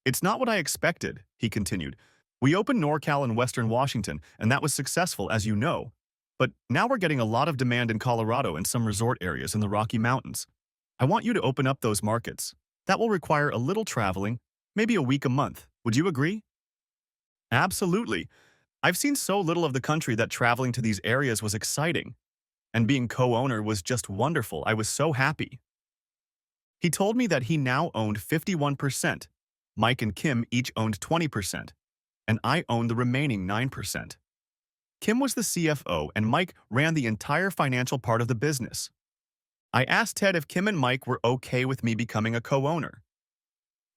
Speaker 1: It's not what I expected, he continued. We opened NorCal in Western Washington, and that was successful, as you know. But now we're getting a lot of demand in Colorado and some resort areas in the Rocky Mountains. I want you to open up those markets. That will require a little traveling, maybe a week a month. Would you agree? Absolutely. I've seen so little of the country that traveling to these areas was exciting. And being co-owner was just wonderful. I was so happy. He told me that he now owned 51%. Mike and Kim each owned 20%, and I owned the remaining 9%. Kim was the CFO, and Mike ran the entire financial part of the business. I asked Ted if Kim and Mike were okay with me becoming a co-owner.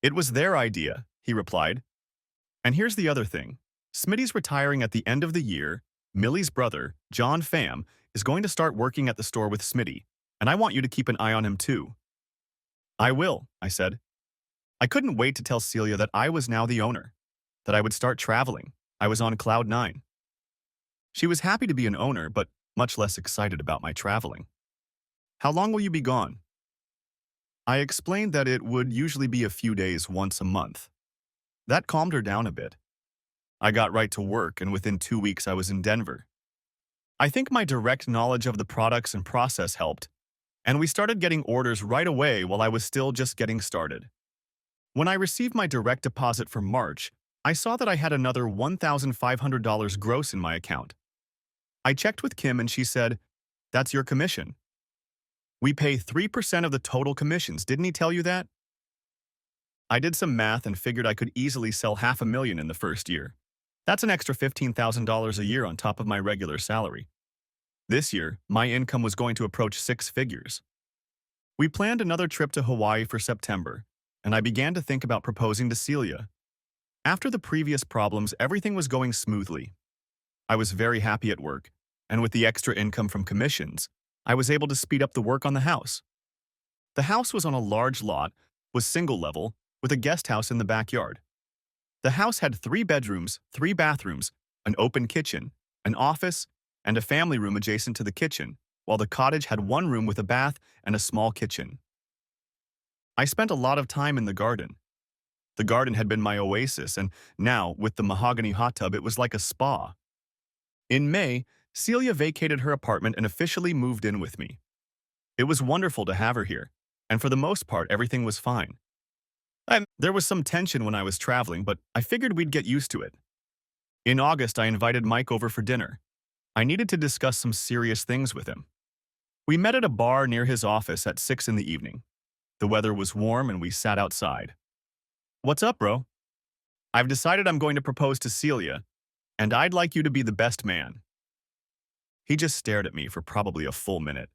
Speaker 1: It was their idea, he replied. And here's the other thing. Smitty's retiring at the end of the year. Millie's brother, John Pham, is going to start working at the store with Smitty, and I want you to keep an eye on him too. I will, I said. I couldn't wait to tell Celia that I was now the owner, that I would start traveling. I was on cloud 9. She was happy to be an owner, but much less excited about my traveling. How long will you be gone? I explained that it would usually be a few days once a month. That calmed her down a bit. I got right to work, and within 2 weeks I was in Denver. I think my direct knowledge of the products and process helped, and we started getting orders right away while I was still just getting started. When I received my direct deposit for March, I saw that I had another $1,500 gross in my account. I checked with Kim and she said, "That's your commission. We pay 3% of the total commissions, didn't he tell you that?" I did some math and figured I could easily sell $500,000 in the first year. That's an extra $15,000 a year on top of my regular salary. This year, my income was going to approach 6 figures. We planned another trip to Hawaii for September, and I began to think about proposing to Celia. After the previous problems, everything was going smoothly. I was very happy at work, and with the extra income from commissions, I was able to speed up the work on the house. The house was on a large lot, was single level, with a guest house in the backyard. The house had 3 bedrooms, 3 bathrooms, an open kitchen, an office, and a family room adjacent to the kitchen, while the cottage had 1 room with a bath and a small kitchen. I spent a lot of time in the garden. The garden had been my oasis, and now, with the mahogany hot tub, it was like a spa. In May, Celia vacated her apartment and officially moved in with me. It was wonderful to have her here, and for the most part, everything was fine. There was some tension when I was traveling, but I figured we'd get used to it. In August, I invited Mike over for dinner. I needed to discuss some serious things with him. We met at a bar near his office at 6 in the evening. The weather was warm and we sat outside. "What's up, bro?" "I've decided I'm going to propose to Celia, and I'd like you to be the best man." He just stared at me for probably a full minute.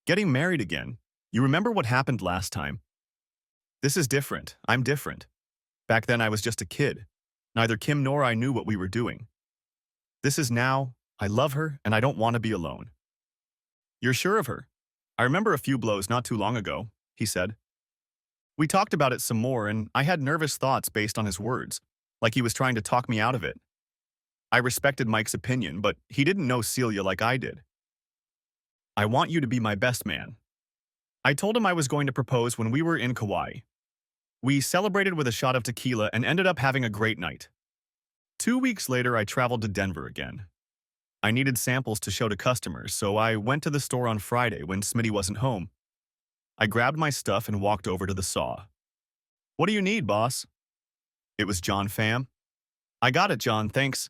Speaker 1: "Getting married again? You remember what happened last time?" "This is different. I'm different. Back then I was just a kid. Neither Kim nor I knew what we were doing. This is now. I love her, and I don't want to be alone. You're sure of her? I remember a few blows not too long ago, he said. We talked about it some more, and I had nervous thoughts based on his words, like he was trying to talk me out of it. I respected Mike's opinion, but he didn't know Celia like I did. I want you to be my best man. I told him I was going to propose when we were in Kauai. We celebrated with a shot of tequila and ended up having a great night. 2 weeks later, I traveled to Denver again. I needed samples to show to customers, so I went to the store on Friday when Smitty wasn't home. I grabbed my stuff and walked over to the saw. What do you need, boss? It was John Pham. I got it, John, thanks.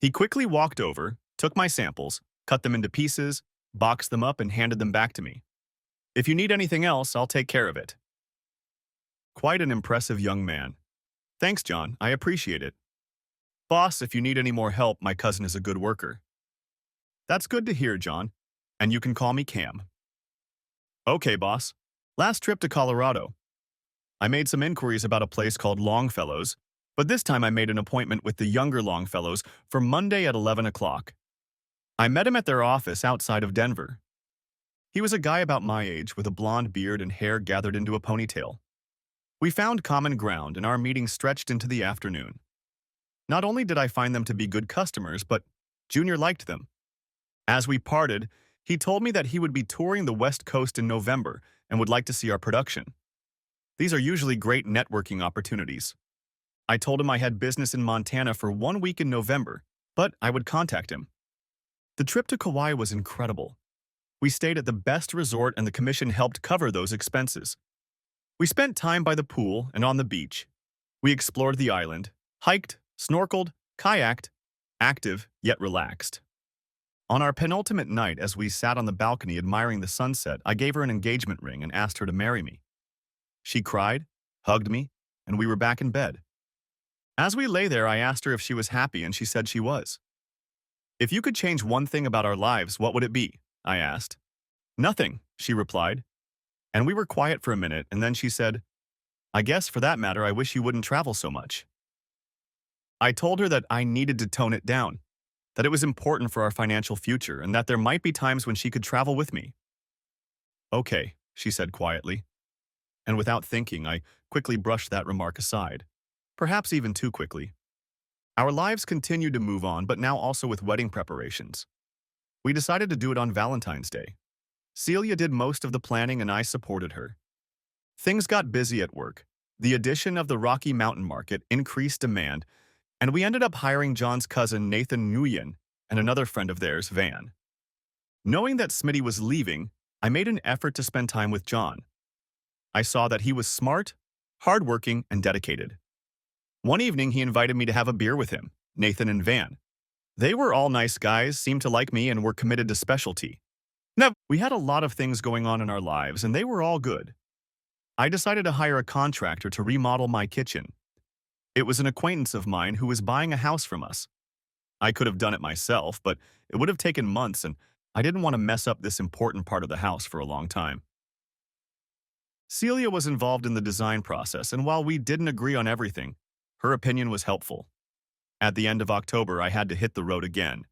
Speaker 1: He quickly walked over, took my samples, cut them into pieces, boxed them up, and handed them back to me. If you need anything else, I'll take care of it. Quite an impressive young man. Thanks, John, I appreciate it. Boss, if you need any more help, my cousin is a good worker. That's good to hear, John. And you can call me Cam. Okay, boss. Last trip to Colorado. I made some inquiries about a place called Longfellow's, but this time I made an appointment with the younger Longfellows for Monday at 11 o'clock. I met him at their office outside of Denver. He was a guy about my age with a blonde beard and hair gathered into a ponytail. We found common ground and our meeting stretched into the afternoon. Not only did I find them to be good customers, but Junior liked them. As we parted, he told me that he would be touring the West Coast in November and would like to see our production. These are usually great networking opportunities. I told him I had business in Montana for 1 week in November, but I would contact him. The trip to Kauai was incredible. We stayed at the best resort and the commission helped cover those expenses. We spent time by the pool and on the beach. We explored the island, hiked, snorkeled, kayaked, active yet relaxed. On our penultimate night, as we sat on the balcony admiring the sunset, I gave her an engagement ring and asked her to marry me. She cried, hugged me, and we were back in bed. As we lay there, I asked her if she was happy, and she said she was. If you could change one thing about our lives, what would it be? I asked. Nothing, she replied. And we were quiet for a minute, and then she said, I guess for that matter, I wish you wouldn't travel so much. I told her that I needed to tone it down, that it was important for our financial future, and that there might be times when she could travel with me. Okay, she said quietly. And without thinking, I quickly brushed that remark aside, perhaps even too quickly. Our lives continued to move on, but now also with wedding preparations. We decided to do it on Valentine's Day. Celia did most of the planning and I supported her. Things got busy at work. The addition of the Rocky Mountain Market increased demand, and we ended up hiring John's cousin Nathan Nguyen and another friend of theirs, Van. Knowing that Smitty was leaving, I made an effort to spend time with John. I saw that he was smart, hardworking, and dedicated. One evening, he invited me to have a beer with him, Nathan and Van. They were all nice guys, seemed to like me, and were committed to specialty. Now, we had a lot of things going on in our lives, and they were all good. I decided to hire a contractor to remodel my kitchen. It was an acquaintance of mine who was buying a house from us. I could have done it myself, but it would have taken months, and I didn't want to mess up this important part of the house for a long time. Celia was involved in the design process, and while we didn't agree on everything, her opinion was helpful. At the end of October, I had to hit the road again.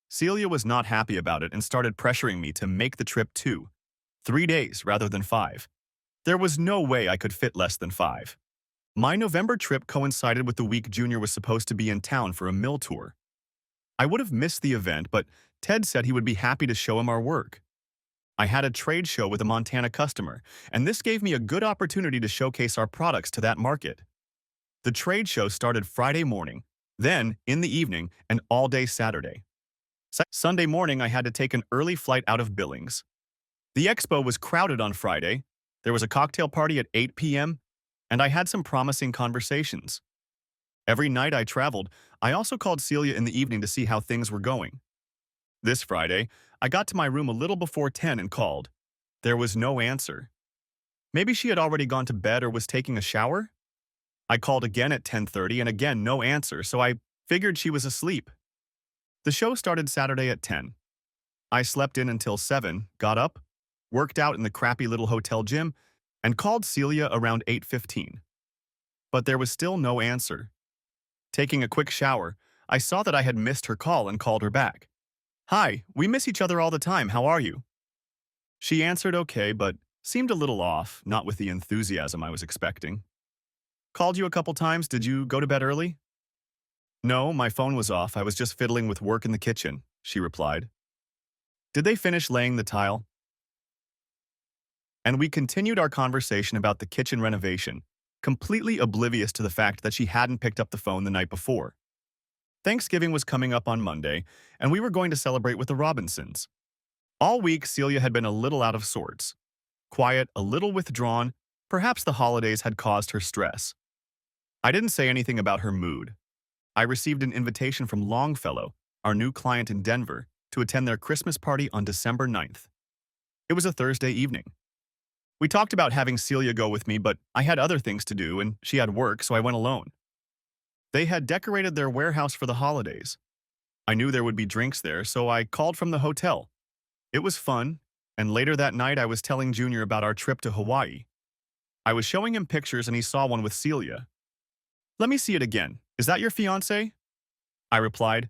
Speaker 1: Celia was not happy about it and started pressuring me to make the trip 3 days rather than 5. There was no way I could fit less than 5. My November trip coincided with the week Junior was supposed to be in town for a mill tour. I would have missed the event, but Ted said he would be happy to show him our work. I had a trade show with a Montana customer, and this gave me a good opportunity to showcase our products to that market. The trade show started Friday morning, then in the evening, and all day Saturday. Sunday morning, I had to take an early flight out of Billings. The expo was crowded on Friday. There was a cocktail party at 8 p.m., and I had some promising conversations. Every night I traveled, I also called Celia in the evening to see how things were going. This Friday, I got to my room a little before 10 and called. There was no answer. Maybe she had already gone to bed or was taking a shower? I called again at 10:30 and again no answer, so I figured she was asleep. The show started Saturday at 10. I slept in until 7, got up, worked out in the crappy little hotel gym, and called Celia around 8:15. But there was still no answer. Taking a quick shower, I saw that I had missed her call and called her back. Hi, we miss each other all the time. How are you? She answered okay, but seemed a little off, not with the enthusiasm I was expecting. Called you a couple times. Did you go to bed early? No, my phone was off. I was just fiddling with work in the kitchen, she replied. Did they finish laying the tile? And we continued our conversation about the kitchen renovation, completely oblivious to the fact that she hadn't picked up the phone the night before. Thanksgiving was coming up on Monday, and we were going to celebrate with the Robinsons. All week, Celia had been a little out of sorts. Quiet, a little withdrawn, perhaps the holidays had caused her stress. I didn't say anything about her mood. I received an invitation from Longfellow, our new client in Denver, to attend their Christmas party on December 9th. It was a Thursday evening. We talked about having Celia go with me, but I had other things to do and she had work, so I went alone. They had decorated their warehouse for the holidays. I knew there would be drinks there, so I called from the hotel. It was fun, and later that night I was telling Junior about our trip to Hawaii. I was showing him pictures and he saw one with Celia. Let me see it again. Is that your fiancée? I replied.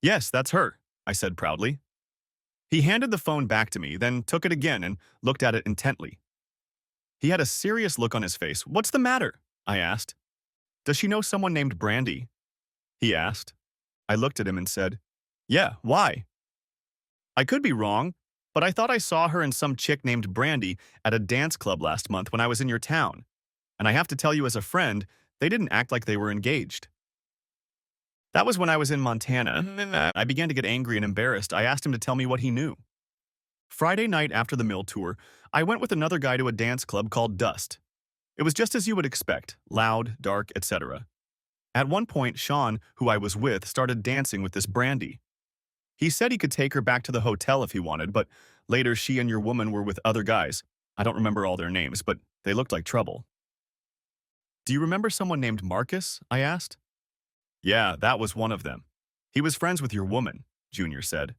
Speaker 1: Yes, that's her, I said proudly. He handed the phone back to me, then took it again and looked at it intently. He had a serious look on his face. What's the matter? I asked. Does she know someone named Brandy? He asked. I looked at him and said, Yeah, why? I could be wrong, but I thought I saw her and some chick named Brandy at a dance club last month when I was in your town. And I have to tell you as a friend, they didn't act like they were engaged. That was when I was in Montana. I began to get angry and embarrassed. I asked him to tell me what he knew. Friday night after the mill tour, I went with another guy to a dance club called Dust. It was just as you would expect, loud, dark, etc. At one point, Sean, who I was with, started dancing with this Brandy. He said he could take her back to the hotel if he wanted, but later she and your woman were with other guys. I don't remember all their names, but they looked like trouble. Do you remember someone named Marcus? I asked. Yeah, that was one of them. He was friends with your woman, Junior said.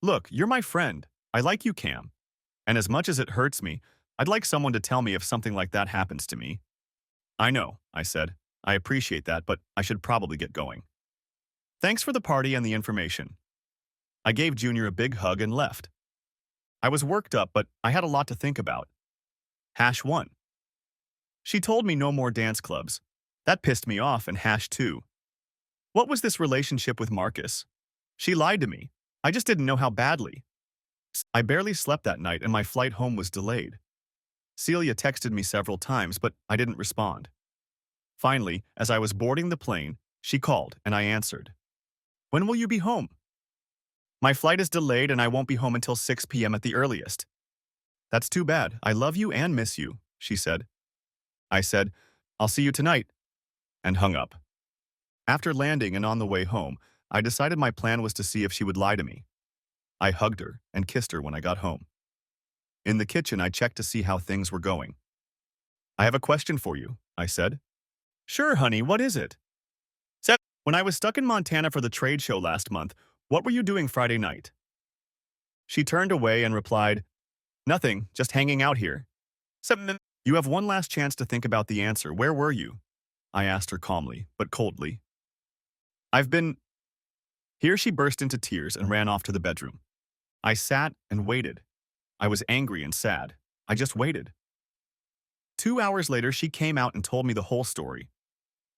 Speaker 1: Look, you're my friend. I like you, Cam. And as much as it hurts me, I'd like someone to tell me if something like that happens to me. I know, I said. I appreciate that, but I should probably get going. Thanks for the party and the information. I gave Junior a big hug and left. I was worked up, but I had a lot to think about. Hash 1. She told me no more dance clubs. That pissed me off, and Hash 2. What was this relationship with Marcus? She lied to me. I just didn't know how badly. I barely slept that night and my flight home was delayed. Celia texted me several times, but I didn't respond. Finally, as I was boarding the plane, she called and I answered. When will you be home? My flight is delayed and I won't be home until 6 p.m. at the earliest. That's too bad. I love you and miss you, she said. I said, I'll see you tonight, and hung up. After landing and on the way home, I decided my plan was to see if she would lie to me. I hugged her and kissed her when I got home. In the kitchen, I checked to see how things were going. I have a question for you, I said. Sure, honey, what is it? When I was stuck in Montana for the trade show last month, what were you doing Friday night? She turned away and replied, Nothing, just hanging out here. You have one last chance to think about the answer. Where were you? I asked her calmly, but coldly. I've been... Here she burst into tears and ran off to the bedroom. I sat and waited. I was angry and sad. I just waited. 2 hours later, she came out and told me the whole story.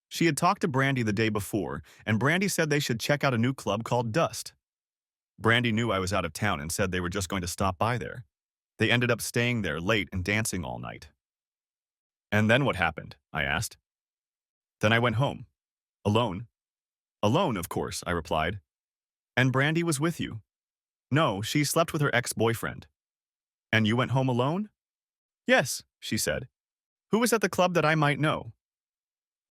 Speaker 1: She had talked to Brandy the day before, and Brandy said they should check out a new club called Dust. Brandy knew I was out of town and said they were just going to stop by there. They ended up staying there late and dancing all night. And then what happened? I asked. Then I went home. Alone. Alone, of course, I replied. And Brandy was with you? No, she slept with her ex-boyfriend. And you went home alone? Yes, she said. Who was at the club that I might know?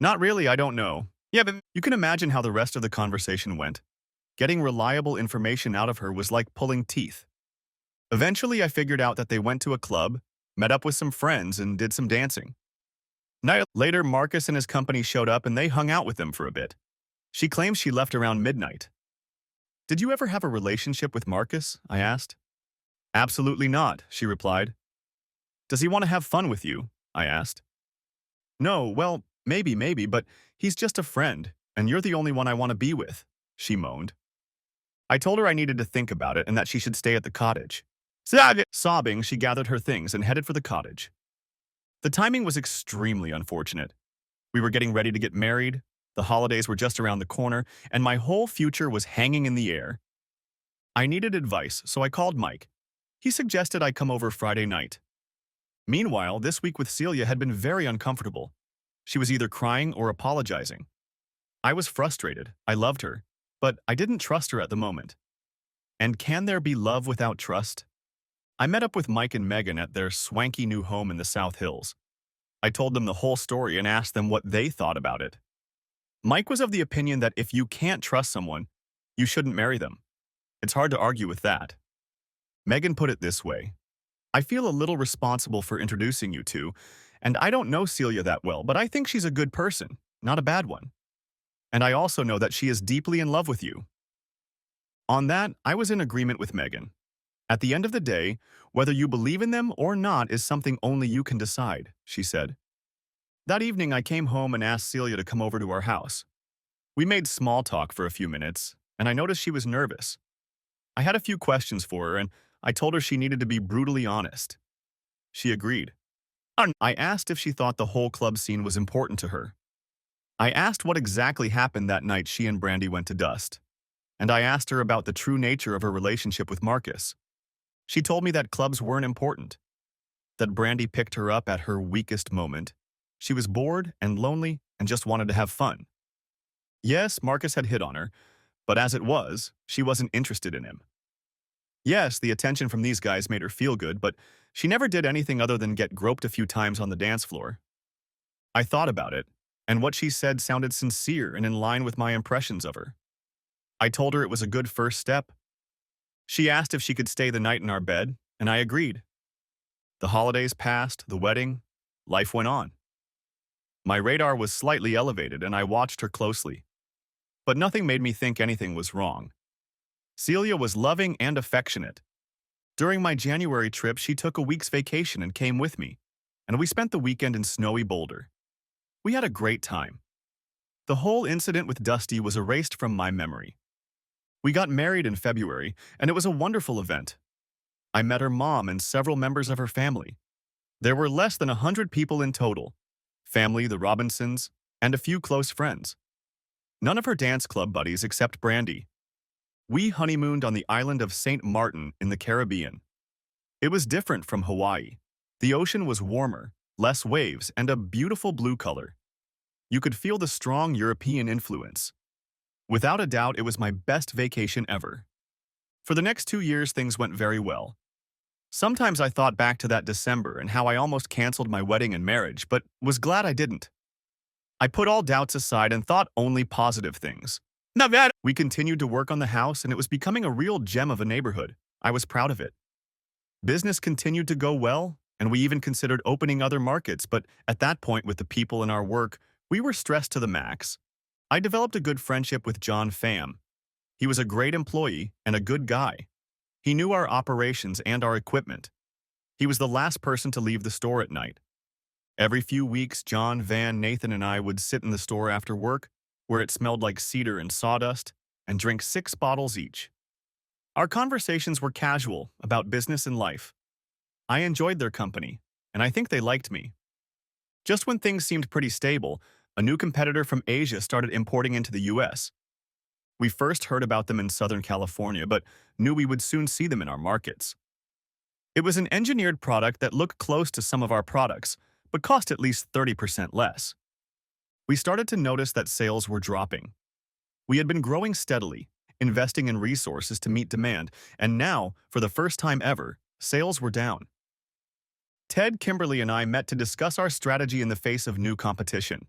Speaker 1: Not really, I don't know. Yeah, but you can imagine how the rest of the conversation went. Getting reliable information out of her was like pulling teeth. Eventually, I figured out that they went to a club, met up with some friends, and did some dancing. Night later, Marcus and his company showed up and they hung out with them for a bit. She claims she left around midnight. Did you ever have a relationship with Marcus? I asked. Absolutely not, she replied. Does he want to have fun with you? I asked. No, well, maybe, but he's just a friend. and you're the only one I want to be with, she moaned. I told her I needed to think about it and that she should stay at the cottage. Sobbing, she gathered her things and headed for the cottage. The timing was extremely unfortunate. We were getting ready to get married, the holidays were just around the corner, and my whole future was hanging in the air. I needed advice, so I called Mike. He suggested I come over Friday night. Meanwhile, this week with Celia had been very uncomfortable. She was either crying or apologizing. I was frustrated. I loved her, but I didn't trust her at the moment. And can there be love without trust? I met up with Mike and Megan at their swanky new home in the South Hills. I told them the whole story and asked them what they thought about it. Mike was of the opinion that if you can't trust someone, you shouldn't marry them. It's hard to argue with that. Megan put it this way: I feel a little responsible for introducing you two, and I don't know Celia that well, but I think she's a good person, not a bad one. And I also know that she is deeply in love with you. On that, I was in agreement with Megan. At the end of the day, whether you believe in them or not is something only you can decide, she said. That evening, I came home and asked Celia to come over to our house. We made small talk for a few minutes, and I noticed she was nervous. I had a few questions for her, and I told her she needed to be brutally honest. She agreed. I asked if she thought the whole club scene was important to her. I asked what exactly happened that night she and Brandy went to dust. And I asked her about the true nature of her relationship with Marcus. She told me that clubs weren't important, that Brandy picked her up at her weakest moment. She was bored and lonely and just wanted to have fun. Yes, Marcus had hit on her, but as it was, she wasn't interested in him. Yes, the attention from these guys made her feel good, but she never did anything other than get groped a few times on the dance floor. I thought about it, and what she said sounded sincere and in line with my impressions of her. I told her it was a good first step. She asked if she could stay the night in our bed, and I agreed. The holidays passed, the wedding, life went on. My radar was slightly elevated, and I watched her closely. But nothing made me think anything was wrong. Celia was loving and affectionate. During my January trip, she took a week's vacation and came with me, and we spent the weekend in snowy Boulder. We had a great time. The whole incident with Dusty was erased from my memory. We got married in February, and it was a wonderful event. I met her mom and several members of her family. There were less than 100 people in total: family, the Robinsons, and a few close friends. None of her dance club buddies except Brandy. We honeymooned on the island of St. Martin in the Caribbean. It was different from Hawaii. The ocean was warmer, less waves, and a beautiful blue color. You could feel the strong European influence. Without a doubt, it was my best vacation ever. For the next 2 years, things went very well. Sometimes I thought back to that December and how I almost canceled my wedding and marriage, but was glad I didn't. I put all doubts aside and thought only positive things. Not bad. We continued to work on the house, and it was becoming a real gem of a neighborhood. I was proud of it. Business continued to go well, and we even considered opening other markets, but at that point, with the people in our work, we were stressed to the max. I developed a good friendship with John Pham. He was a great employee and a good guy. He knew our operations and our equipment. He was the last person to leave the store at night. Every few weeks, John, Van, Nathan, and I would sit in the store after work, where it smelled like cedar and sawdust, and drink 6 bottles each. Our conversations were casual, about business and life. I enjoyed their company, and I think they liked me. Just when things seemed pretty stable, a new competitor from Asia started importing into the US. We first heard about them in Southern California, but knew we would soon see them in our markets. It was an engineered product that looked close to some of our products, but cost at least 30% less. We started to notice that sales were dropping. We had been growing steadily, investing in resources to meet demand, and now, for the first time ever, sales were down. Ted, Kimberly, and I met to discuss our strategy in the face of new competition.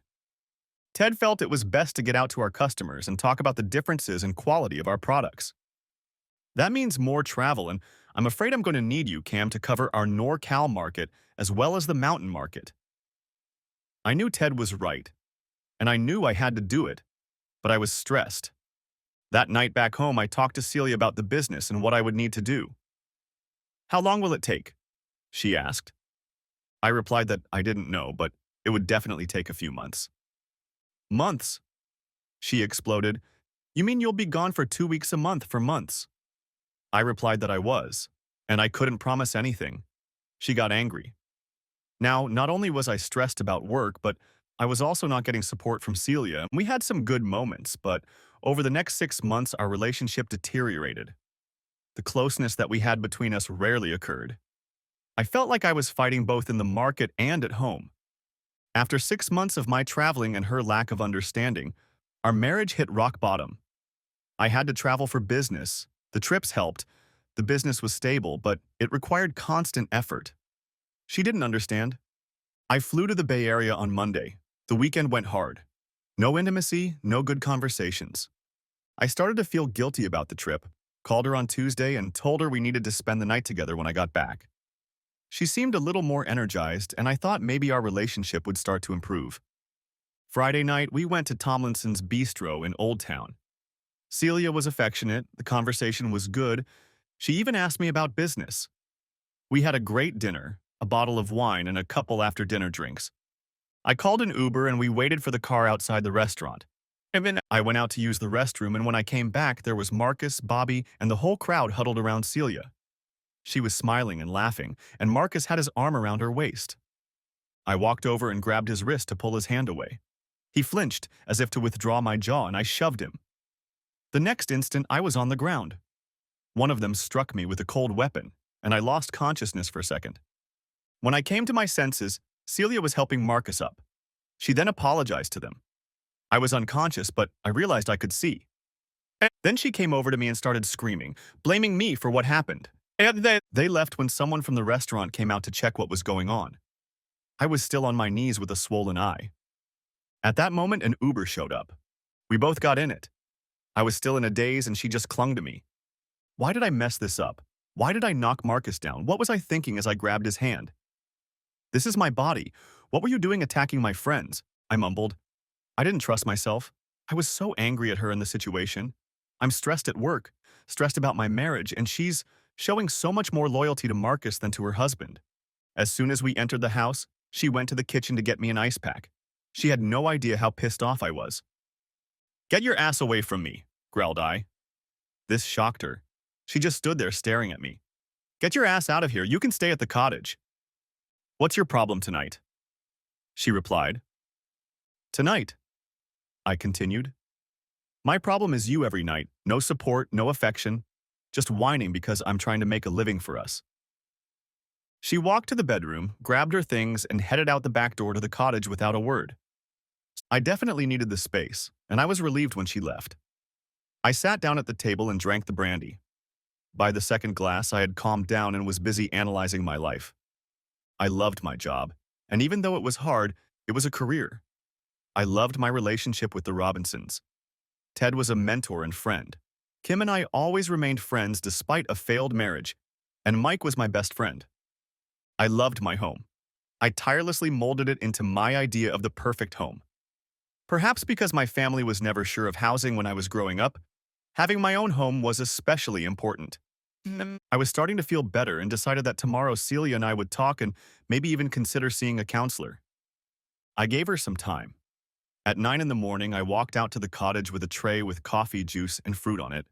Speaker 1: Ted felt it was best to get out to our customers and talk about the differences in quality of our products. That means more travel, and I'm afraid I'm going to need you, Cam, to cover our NorCal market as well as the mountain market. I knew Ted was right, and I knew I had to do it, but I was stressed. That night back home, I talked to Celia about the business and what I would need to do. "How long will it take?" she asked. I replied that I didn't know, but it would definitely take a few months. "Months?" She exploded. You mean you'll be gone for 2 weeks a month for months? I replied that I was, and I couldn't promise anything. She got angry. Now, not only was I stressed about work, but I was also not getting support from Celia. We had some good moments, but over the next 6 months, our relationship deteriorated. The closeness that we had between us rarely occurred. I felt like I was fighting both in the market and at home. After 6 months of my traveling and her lack of understanding, our marriage hit rock bottom. I had to travel for business. The trips helped. The business was stable, but it required constant effort. She didn't understand. I flew to the Bay Area on Monday. The weekend went hard. No intimacy, no good conversations. I started to feel guilty about the trip, called her on Tuesday and told her we needed to spend the night together when I got back. She seemed a little more energized, and I thought maybe our relationship would start to improve. Friday night, we went to Tomlinson's Bistro in Old Town. Celia was affectionate, the conversation was good. She even asked me about business. We had a great dinner, a bottle of wine, and a couple after-dinner drinks. I called an Uber and we waited for the car outside the restaurant. And then I went out to use the restroom, and when I came back, there was Marcus, Bobby, and the whole crowd huddled around Celia. She was smiling and laughing, and Marcus had his arm around her waist. I walked over and grabbed his wrist to pull his hand away. He flinched, as if to withdraw my jaw, and I shoved him. The next instant, I was on the ground. One of them struck me with a cold weapon, and I lost consciousness for a second. When I came to my senses, Celia was helping Marcus up. She then apologized to them. I was unconscious, but I realized I could see. And then she came over to me and started screaming, blaming me for what happened. And then they left when someone from the restaurant came out to check what was going on. I was still on my knees with a swollen eye. At that moment, an Uber showed up. We both got in it. I was still in a daze and she just clung to me. Why did I mess this up? Why did I knock Marcus down? What was I thinking as I grabbed his hand? This is my body. What were you doing attacking my friends? I mumbled. I didn't trust myself. I was so angry at her in the situation. I'm stressed at work, stressed about my marriage, and she's showing so much more loyalty to Marcus than to her husband. As soon as we entered the house, she went to the kitchen to get me an ice pack. She had no idea how pissed off I was. Get your ass away from me, growled I. This shocked her. She just stood there staring at me. Get your ass out of here. You can stay at the cottage. What's your problem tonight? She replied. Tonight, I continued. My problem is you every night. No support, no affection. Just whining because I'm trying to make a living for us. She walked to the bedroom, grabbed her things, and headed out the back door to the cottage without a word. I definitely needed the space, and I was relieved when she left. I sat down at the table and drank the brandy. By the second glass, I had calmed down and was busy analyzing my life. I loved my job, and even though it was hard, it was a career. I loved my relationship with the Robinsons. Ted was a mentor and friend. Kim and I always remained friends despite a failed marriage, and Mike was my best friend. I loved my home. I tirelessly molded it into my idea of the perfect home. Perhaps because my family was never sure of housing when I was growing up, having my own home was especially important. I was starting to feel better and decided that tomorrow Celia and I would talk and maybe even consider seeing a counselor. I gave her some time. At 9 in the morning, I walked out to the cottage with a tray with coffee, juice, and fruit on it.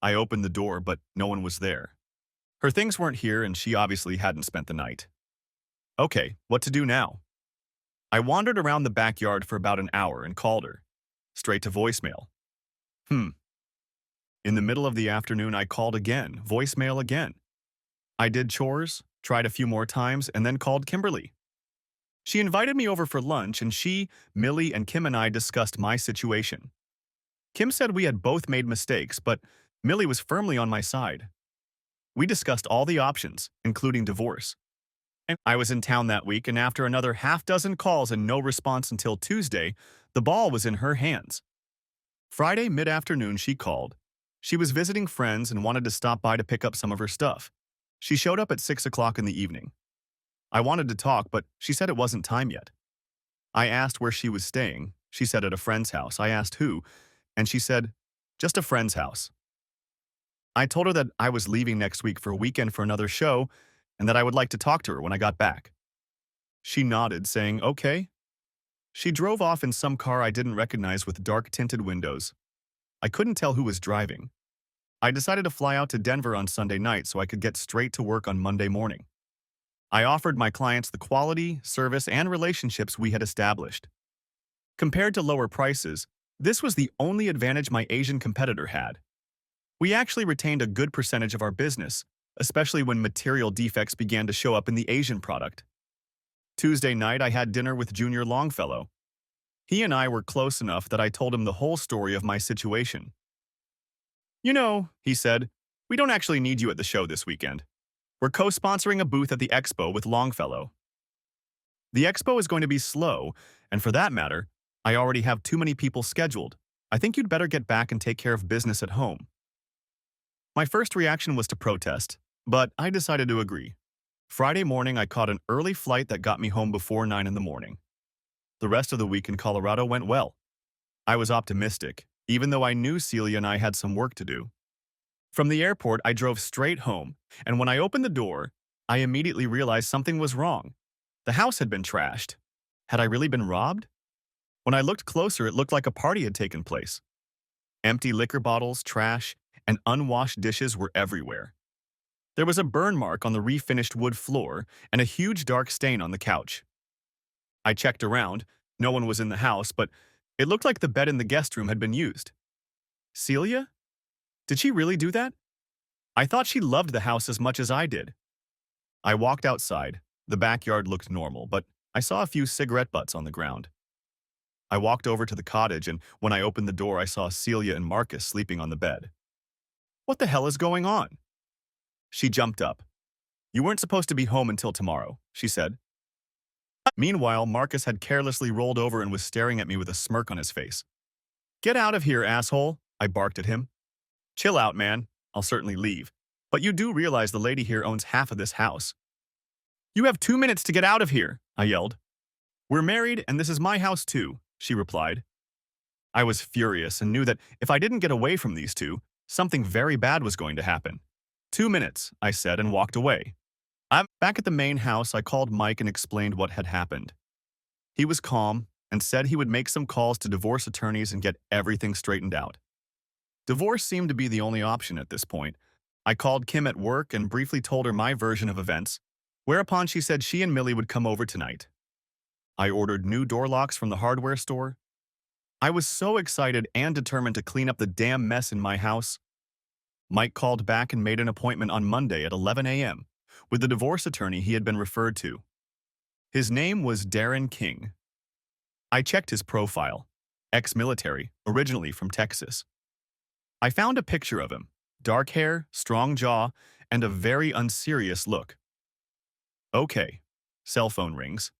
Speaker 1: I opened the door, but no one was there. Her things weren't here, and she obviously hadn't spent the night. Okay, what to do now? I wandered around the backyard for about an hour and called her. Straight to voicemail. In the middle of the afternoon, I called again, voicemail again. I did chores, tried a few more times, and then called Kimberly. She invited me over for lunch, and she, Millie, and Kim and I discussed my situation. Kim said we had both made mistakes, but Millie was firmly on my side. We discussed all the options, including divorce. I was in town that week, and after another half-dozen calls and no response until Tuesday, the ball was in her hands. Friday mid-afternoon, she called. She was visiting friends and wanted to stop by to pick up some of her stuff. She showed up at 6 o'clock in the evening. I wanted to talk, but she said it wasn't time yet. I asked where she was staying. She said at a friend's house. I asked who, and she said, just a friend's house. I told her that I was leaving next week for a weekend for another show and that I would like to talk to her when I got back. She nodded, saying, okay. She drove off in some car I didn't recognize with dark tinted windows. I couldn't tell who was driving. I decided to fly out to Denver on Sunday night so I could get straight to work on Monday morning. I offered my clients the quality, service, and relationships we had established. Compared to lower prices, this was the only advantage my Asian competitor had. We actually retained a good percentage of our business, especially when material defects began to show up in the Asian product. Tuesday night, I had dinner with Junior Longfellow. He and I were close enough that I told him the whole story of my situation. You know, he said, we don't actually need you at the show this weekend. We're co-sponsoring a booth at the expo with Longfellow. The expo is going to be slow, and for that matter, I already have too many people scheduled. I think you'd better get back and take care of business at home. My first reaction was to protest, but I decided to agree. Friday morning, I caught an early flight that got me home before 9 in the morning. The rest of the week in Colorado went well. I was optimistic, even though I knew Celia and I had some work to do. From the airport, I drove straight home, and when I opened the door, I immediately realized something was wrong. The house had been trashed. Had I really been robbed? When I looked closer, it looked like a party had taken place. Empty liquor bottles, trash, and unwashed dishes were everywhere. There was a burn mark on the refinished wood floor and a huge dark stain on the couch. I checked around. No one was in the house, but it looked like the bed in the guest room had been used. Celia? Did she really do that? I thought she loved the house as much as I did. I walked outside. The backyard looked normal, but I saw a few cigarette butts on the ground. I walked over to the cottage, and when I opened the door, I saw Celia and Marcus sleeping on the bed. What the hell is going on? She jumped up. You weren't supposed to be home until tomorrow, she said. Meanwhile, Marcus had carelessly rolled over and was staring at me with a smirk on his face. Get out of here, asshole, I barked at him. Chill out, man. I'll certainly leave. But you do realize the lady here owns half of this house. You have 2 minutes to get out of here, I yelled. We're married, and this is my house too, she replied. I was furious and knew that if I didn't get away from these two, something very bad was going to happen. 2 minutes, I said, and walked away. I'm back at the main house. I called Mike and explained what had happened. He was calm and said he would make some calls to divorce attorneys and get everything straightened out. Divorce seemed to be the only option at this point. I called Kim at work and briefly told her my version of events, whereupon she said she and Millie would come over tonight. I ordered new door locks from the hardware store. I was so excited and determined to clean up the damn mess in my house. Mike called back and made an appointment on Monday at 11 a.m. with the divorce attorney he had been referred to. His name was Darren King. I checked his profile, ex-military, originally from Texas. I found a picture of him, dark hair, strong jaw, and a very unserious look. Okay, cell phone rings.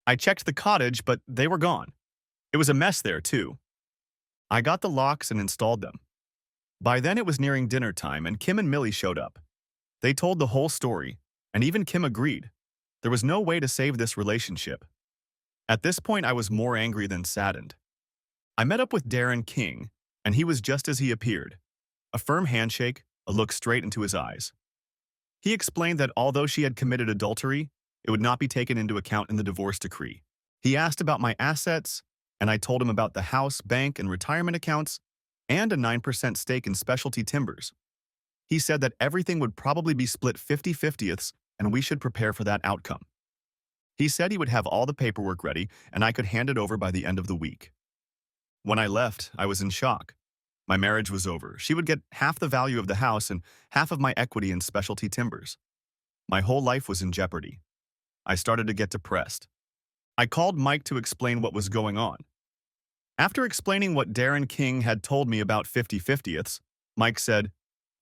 Speaker 1: I checked the cottage, but they were gone. It was a mess there, too. I got the locks and installed them. By then it was nearing dinner time, and Kim and Millie showed up. They told the whole story, and even Kim agreed. There was no way to save this relationship. At this point, I was more angry than saddened. I met up with Darren King, and he was just as he appeared. A firm handshake, a look straight into his eyes. He explained that although she had committed adultery, it would not be taken into account in the divorce decree. He asked about my assets, and I told him about the house, bank, and retirement accounts, and a 9% stake in specialty timbers. He said that everything would probably be split 50-50ths, and we should prepare for that outcome. He said he would have all the paperwork ready, and I could hand it over by the end of the week. When I left, I was in shock. My marriage was over. She would get half the value of the house and half of my equity in specialty timbers. My whole life was in jeopardy. I started to get depressed. I called Mike to explain what was going on. After explaining what Darren King had told me about 50-50ths, Mike said,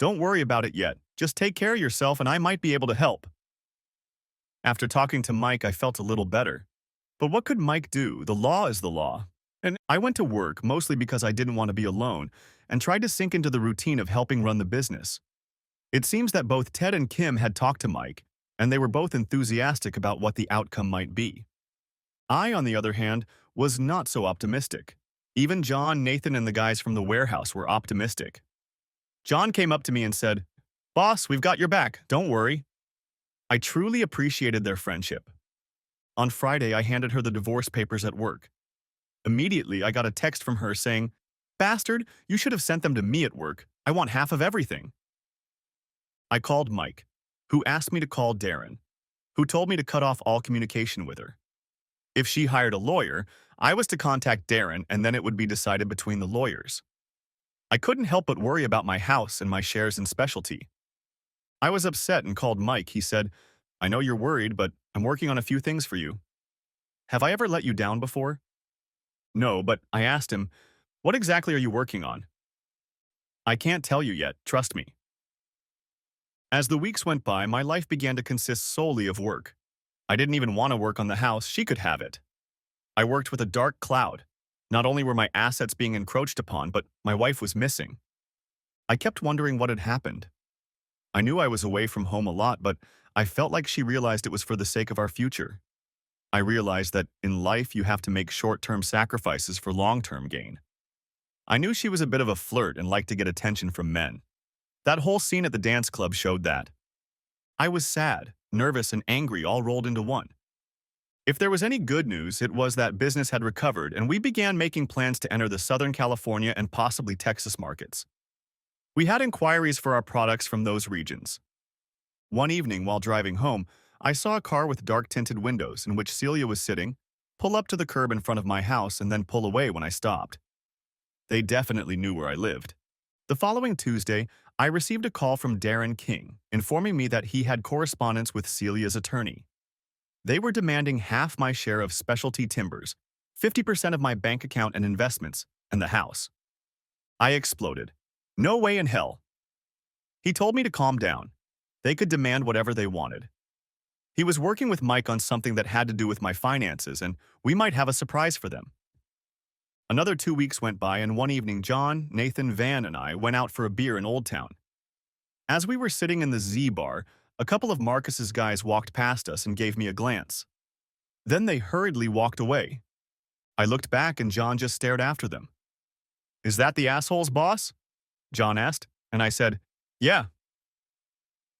Speaker 1: "Don't worry about it yet. Just take care of yourself and I might be able to help." After talking to Mike, I felt a little better. But what could Mike do? The law is the law. And I went to work mostly because I didn't want to be alone and tried to sink into the routine of helping run the business. It seems that both Ted and Kim had talked to Mike, and they were both enthusiastic about what the outcome might be. I, on the other hand, was not so optimistic. Even John, Nathan, and the guys from the warehouse were optimistic. John came up to me and said, "Boss, we've got your back. Don't worry." I truly appreciated their friendship. On Friday, I handed her the divorce papers at work. Immediately, I got a text from her saying, "Bastard, you should have sent them to me at work. I want half of everything." I called Mike, who asked me to call Darren, who told me to cut off all communication with her. If she hired a lawyer, I was to contact Darren and then it would be decided between the lawyers. I couldn't help but worry about my house and my shares in Specialty. I was upset and called Mike. He said, "I know you're worried, but I'm working on a few things for you." Have I ever let you down before? No, but I asked him, "What exactly are you working on?" "I can't tell you yet, trust me." As the weeks went by, my life began to consist solely of work. I didn't even want to work on the house, she could have it. I worked with a dark cloud. Not only were my assets being encroached upon, but my wife was missing. I kept wondering what had happened. I knew I was away from home a lot, but I felt like she realized it was for the sake of our future. I realized that in life you have to make short-term sacrifices for long-term gain. I knew she was a bit of a flirt and liked to get attention from men. That whole scene at the dance club showed that. I was sad, nervous, and angry all rolled into one. If there was any good news, it was that business had recovered and we began making plans to enter the Southern California and possibly Texas markets. We had inquiries for our products from those regions. One evening while driving home, I saw a car with dark-tinted windows in which Celia was sitting, pull up to the curb in front of my house and then pull away when I stopped. They definitely knew where I lived. The following Tuesday, I received a call from Darren King, informing me that he had correspondence with Celia's attorney. They were demanding half my share of Specialty Timbers, 50% of my bank account and investments, and the house. I exploded. No way in hell. He told me to calm down. They could demand whatever they wanted. He was working with Mike on something that had to do with my finances, and we might have a surprise for them. Another 2 weeks went by, and one evening John, Nathan, Van, and I went out for a beer in Old Town. As we were sitting in the Z Bar, a couple of Marcus's guys walked past us and gave me a glance. Then they hurriedly walked away. I looked back and John just stared after them. "Is that the assholes, boss?" John asked, and I said, "Yeah."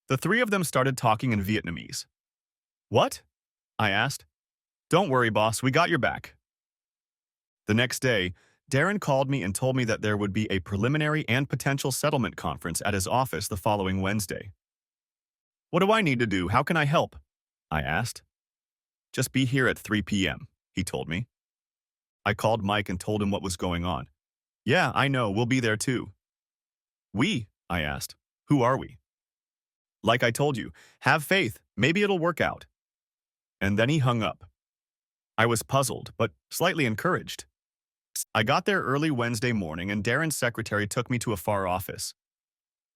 Speaker 1: The three of them started talking in Vietnamese. "What?" I asked. "Don't worry, boss, we got your back." The next day, Darren called me and told me that there would be a preliminary and potential settlement conference at his office the following Wednesday. "What do I need to do? How can I help?" I asked. "Just be here at 3 p.m., he told me. I called Mike and told him what was going on. "Yeah, I know, we'll be there too." "We?" I asked. "Who are we?" "Like I told you, have faith, maybe it'll work out." And then he hung up. I was puzzled, but slightly encouraged. I got there early Wednesday morning and Darren's secretary took me to a far office.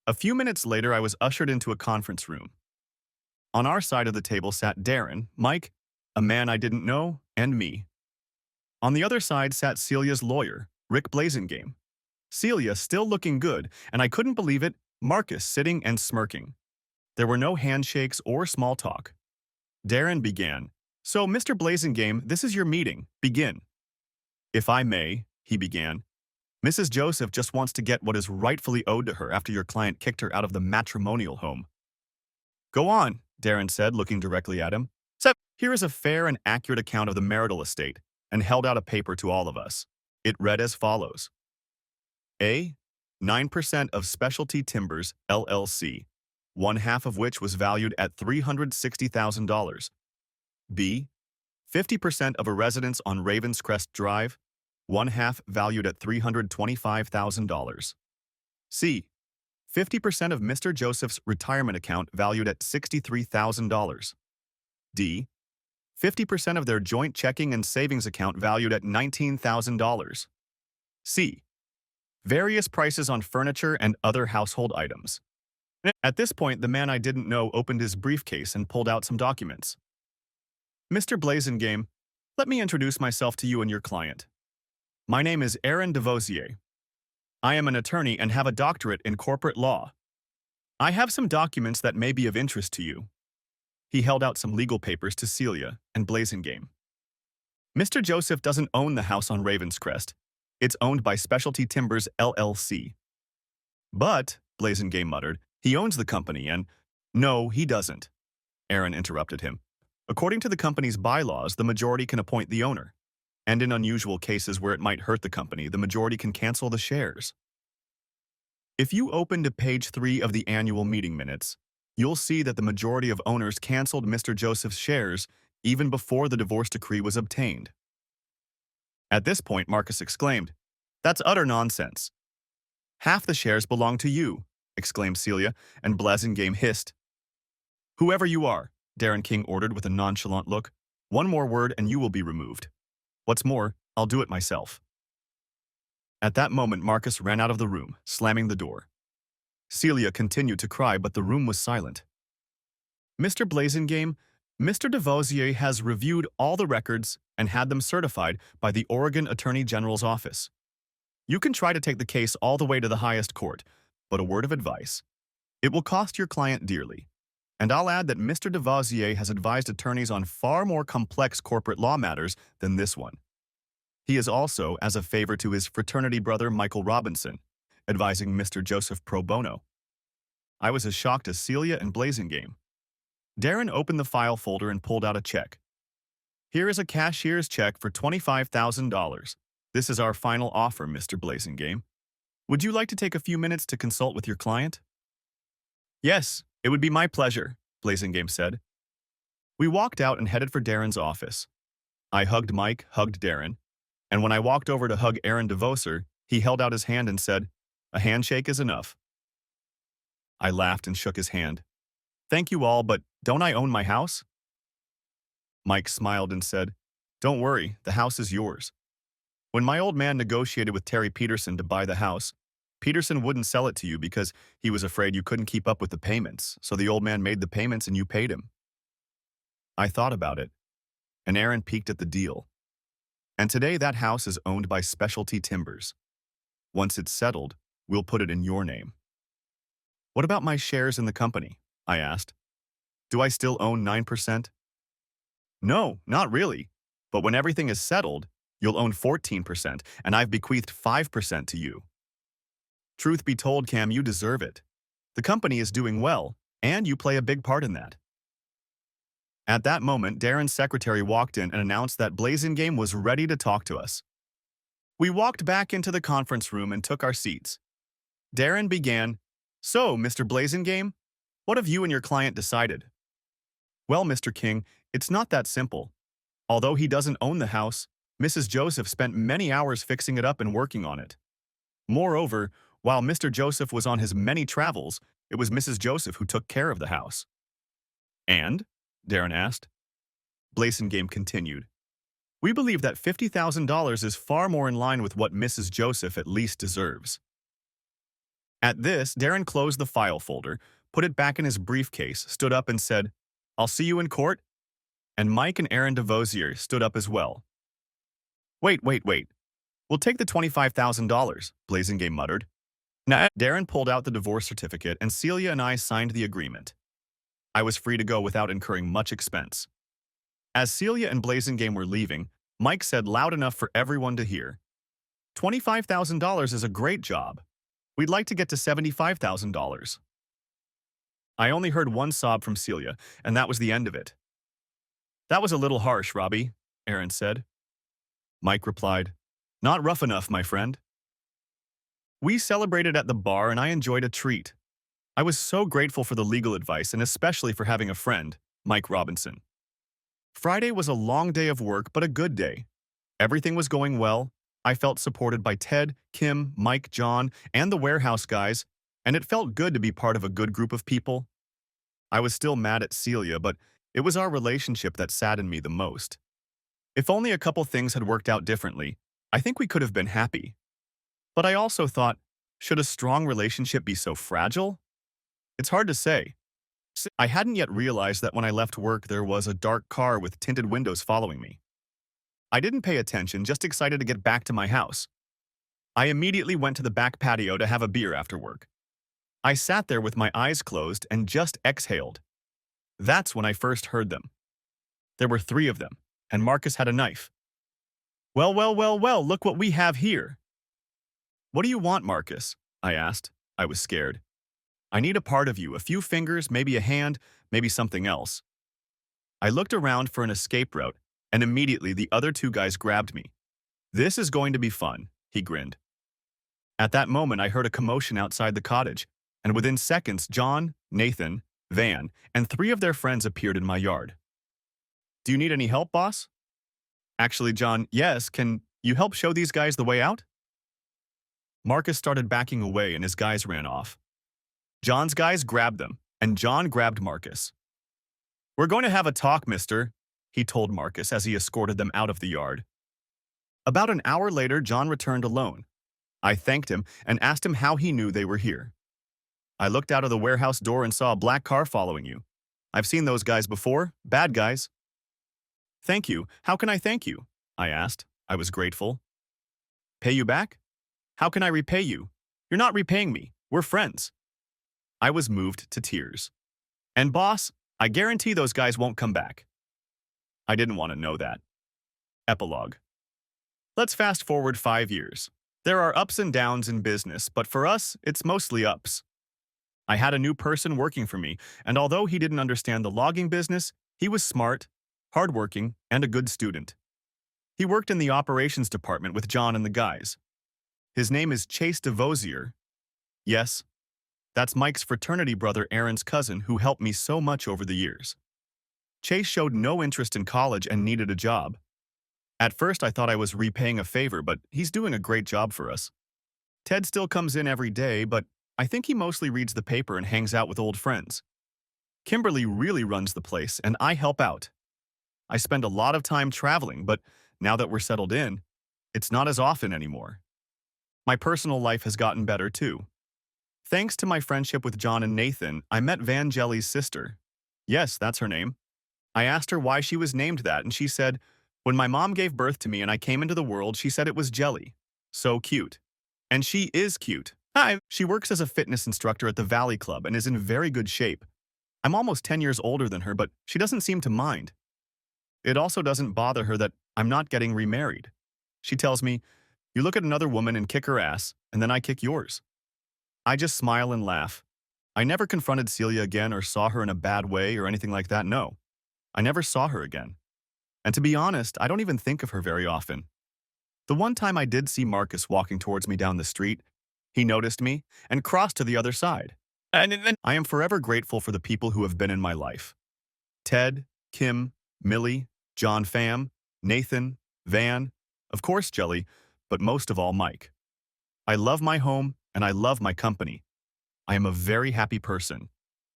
Speaker 1: A few minutes later, I was ushered into a conference room. On our side of the table sat Darren, Mike, a man I didn't know, and me. On the other side sat Celia's lawyer, Rick Blazingame. Celia still looking good, and I couldn't believe it, Marcus sitting and smirking. There were no handshakes or small talk. Darren began. "So, Mr. Blazingame, this is your meeting. Begin." "If I may," he began. "Mrs. Joseph just wants to get what is rightfully owed to her after your client kicked her out of the matrimonial home." "Go on," Darren said, looking directly at him. "Here is a fair and accurate account of the marital estate," and held out a paper to all of us. It read as follows. A. 9% of Specialty Timbers, LLC, one half of which was valued at $360,000. B. 50% of a residence on Ravenscrest Drive, one half valued at $325,000. C. 50% of Mr. Joseph's retirement account valued at $63,000. D. 50% of their joint checking and savings account valued at $19,000. C. Various prices on furniture and other household items. At this point, the man I didn't know opened his briefcase and pulled out some documents. "Mr. Blazingame, let me introduce myself to you and your client. My name is Aaron DeVosier. I am an attorney and have a doctorate in corporate law. I have some documents that may be of interest to you." He held out some legal papers to Celia and Blazingame. "Mr. Joseph doesn't own the house on Ravenscrest. It's owned by Specialty Timbers, LLC. "But," Blazingame muttered, "he owns the company and—" "No, he doesn't," Aaron interrupted him. According to the company's bylaws, the majority can appoint the owner. And in unusual cases where it might hurt the company, the majority can cancel the shares. If you open to page 3 of the annual meeting minutes, you'll see that the majority of owners canceled Mr. Joseph's shares even before the divorce decree was obtained. At this point, Marcus exclaimed, "That's utter nonsense. Half the shares belong to you," exclaimed Celia, and Blasingame hissed. "Whoever you are," Darren King ordered with a nonchalant look, "one more word and you will be removed. What's more, I'll do it myself." At that moment, Marcus ran out of the room, slamming the door. Celia continued to cry, but the room was silent. "Mr. Blasingame, Mr. Devozier has reviewed all the records and had them certified by the Oregon Attorney General's office. You can try to take the case all the way to the highest court, but a word of advice. It will cost your client dearly. And I'll add that Mr. Devozier has advised attorneys on far more complex corporate law matters than this one. He is also, as a favor to his fraternity brother Michael Robinson, advising Mr. Joseph pro bono." I was as shocked as Celia and Blasingame. Darren opened the file folder and pulled out a check. "Here is a cashier's check for $25,000. This is our final offer, Mr. Blasingame. Would you like to take a few minutes to consult with your client?" "Yes, it would be my pleasure," Blasingame said. We walked out and headed for Darren's office. I hugged Mike, hugged Darren, and when I walked over to hug Aaron DeVoser, he held out his hand and said, "A handshake is enough." I laughed and shook his hand. "Thank you all, but don't I own my house?" Mike smiled and said, "Don't worry, the house is yours. When my old man negotiated with Terry Peterson to buy the house, Peterson wouldn't sell it to you because he was afraid you couldn't keep up with the payments, so the old man made the payments and you paid him." I thought about it, and Aaron peeked at the deal. And today that house is owned by Specialty Timbers. Once it's settled, we'll put it in your name. "What about my shares in the company?" I asked. "Do I still own 9%? "No, not really. But when everything is settled, you'll own 14%, and I've bequeathed 5% to you." "Truth be told, Cam, you deserve it. The company is doing well, and you play a big part in that." At that moment, Darren's secretary walked in and announced that Blasingame was ready to talk to us. We walked back into the conference room and took our seats. Darren began, "So, Mr. Blasingame, what have you and your client decided?" "Well, Mr. King, it's not that simple. Although he doesn't own the house, Mrs. Joseph spent many hours fixing it up and working on it. Moreover, while Mr. Joseph was on his many travels, it was Mrs. Joseph who took care of the house." "And?" Darren asked. Blasingame continued, "We believe that $50,000 is far more in line with what Mrs. Joseph at least deserves." At this, Darren closed the file folder, put it back in his briefcase, stood up and said, "I'll see you in court." And Mike and Aaron DeVosier stood up as well. Wait. We'll take the $25,000, Blasingame muttered. Now, Darren pulled out the divorce certificate and Celia and I signed the agreement. I was free to go without incurring much expense. As Celia and Blasingame were leaving, Mike said loud enough for everyone to hear, $25,000 is a great job. We'd like to get to $75,000. I only heard one sob from Celia, and that was the end of it. "That was a little harsh, Robbie," Aaron said. Mike replied, "Not rough enough, my friend." We celebrated at the bar and I enjoyed a treat. I was so grateful for the legal advice and especially for having a friend, Mike Robinson. Friday was a long day of work, but a good day. Everything was going well. I felt supported by Ted, Kim, Mike, John, and the warehouse guys, and it felt good to be part of a good group of people. I was still mad at Celia, but it was our relationship that saddened me the most. If only a couple things had worked out differently, I think we could have been happy. But I also thought, should a strong relationship be so fragile? It's hard to say. I hadn't yet realized that when I left work there was a dark car with tinted windows following me. I didn't pay attention, just excited to get back to my house. I immediately went to the back patio to have a beer after work. I sat there with my eyes closed and just exhaled. That's when I first heard them. There were 3 of them, and Marcus had a knife. Well, look what we have here." "What do you want, Marcus?" I asked. I was scared. "I need a part of you, a few fingers, maybe a hand, maybe something else." I looked around for an escape route, and immediately the other two guys grabbed me. "This is going to be fun," he grinned. At that moment, I heard a commotion outside the cottage, and within seconds, John, Nathan, Van, and three of their friends appeared in my yard. "Do you need any help, boss?" "Actually, John, yes. Can you help show these guys the way out?" Marcus started backing away and his guys ran off. John's guys grabbed them, and John grabbed Marcus. "We're going to have a talk, mister," he told Marcus as he escorted them out of the yard. About an hour later, John returned alone. I thanked him and asked him how he knew they were here. "I looked out of the warehouse door and saw a black car following you. I've seen those guys before, bad guys." "Thank you. How can I thank you?" I asked. I was grateful. "Pay you back? How can I repay you? You're not repaying me. We're friends." I was moved to tears. "And boss, I guarantee those guys won't come back." I didn't want to know that. Epilogue. Let's fast forward 5 years. There are ups and downs in business, but for us, it's mostly ups. I had a new person working for me, and although he didn't understand the logging business, he was smart, hardworking, and a good student. He worked in the operations department with John and the guys. His name is Chase DeVosier. Yes, that's Mike's fraternity brother Aaron's cousin who helped me so much over the years. Chase showed no interest in college and needed a job. At first I thought I was repaying a favor, but he's doing a great job for us. Ted still comes in every day, but I think he mostly reads the paper and hangs out with old friends. Kimberly really runs the place, and I help out. I spend a lot of time traveling, but now that we're settled in, it's not as often anymore. My personal life has gotten better too. Thanks to my friendship with John and Nathan, I met Van Jelly's sister. Yes, that's her name. I asked her why she was named that, and she said, "When my mom gave birth to me and I came into the world, she said it was Jelly. So cute." And she is cute. Hi. She works as a fitness instructor at the Valley Club and is in very good shape. I'm almost 10 years older than her, but she doesn't seem to mind. It also doesn't bother her that I'm not getting remarried. She tells me, "You look at another woman and kick her ass, and then I kick yours." I just smile and laugh. I never confronted Celia again or saw her in a bad way or anything like that, no. I never saw her again. And to be honest, I don't even think of her very often. The one time I did see Marcus walking towards me down the street, he noticed me and crossed to the other side. And then I am forever grateful for the people who have been in my life. Ted, Kim, Millie, John Pham, Nathan, Van, of course Jelly, but most of all Mike. I love my home and I love my company. I am a very happy person.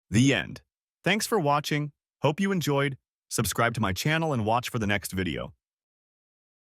Speaker 1: The end. Thanks for watching. Hope you enjoyed. Subscribe to my channel and watch for the next video.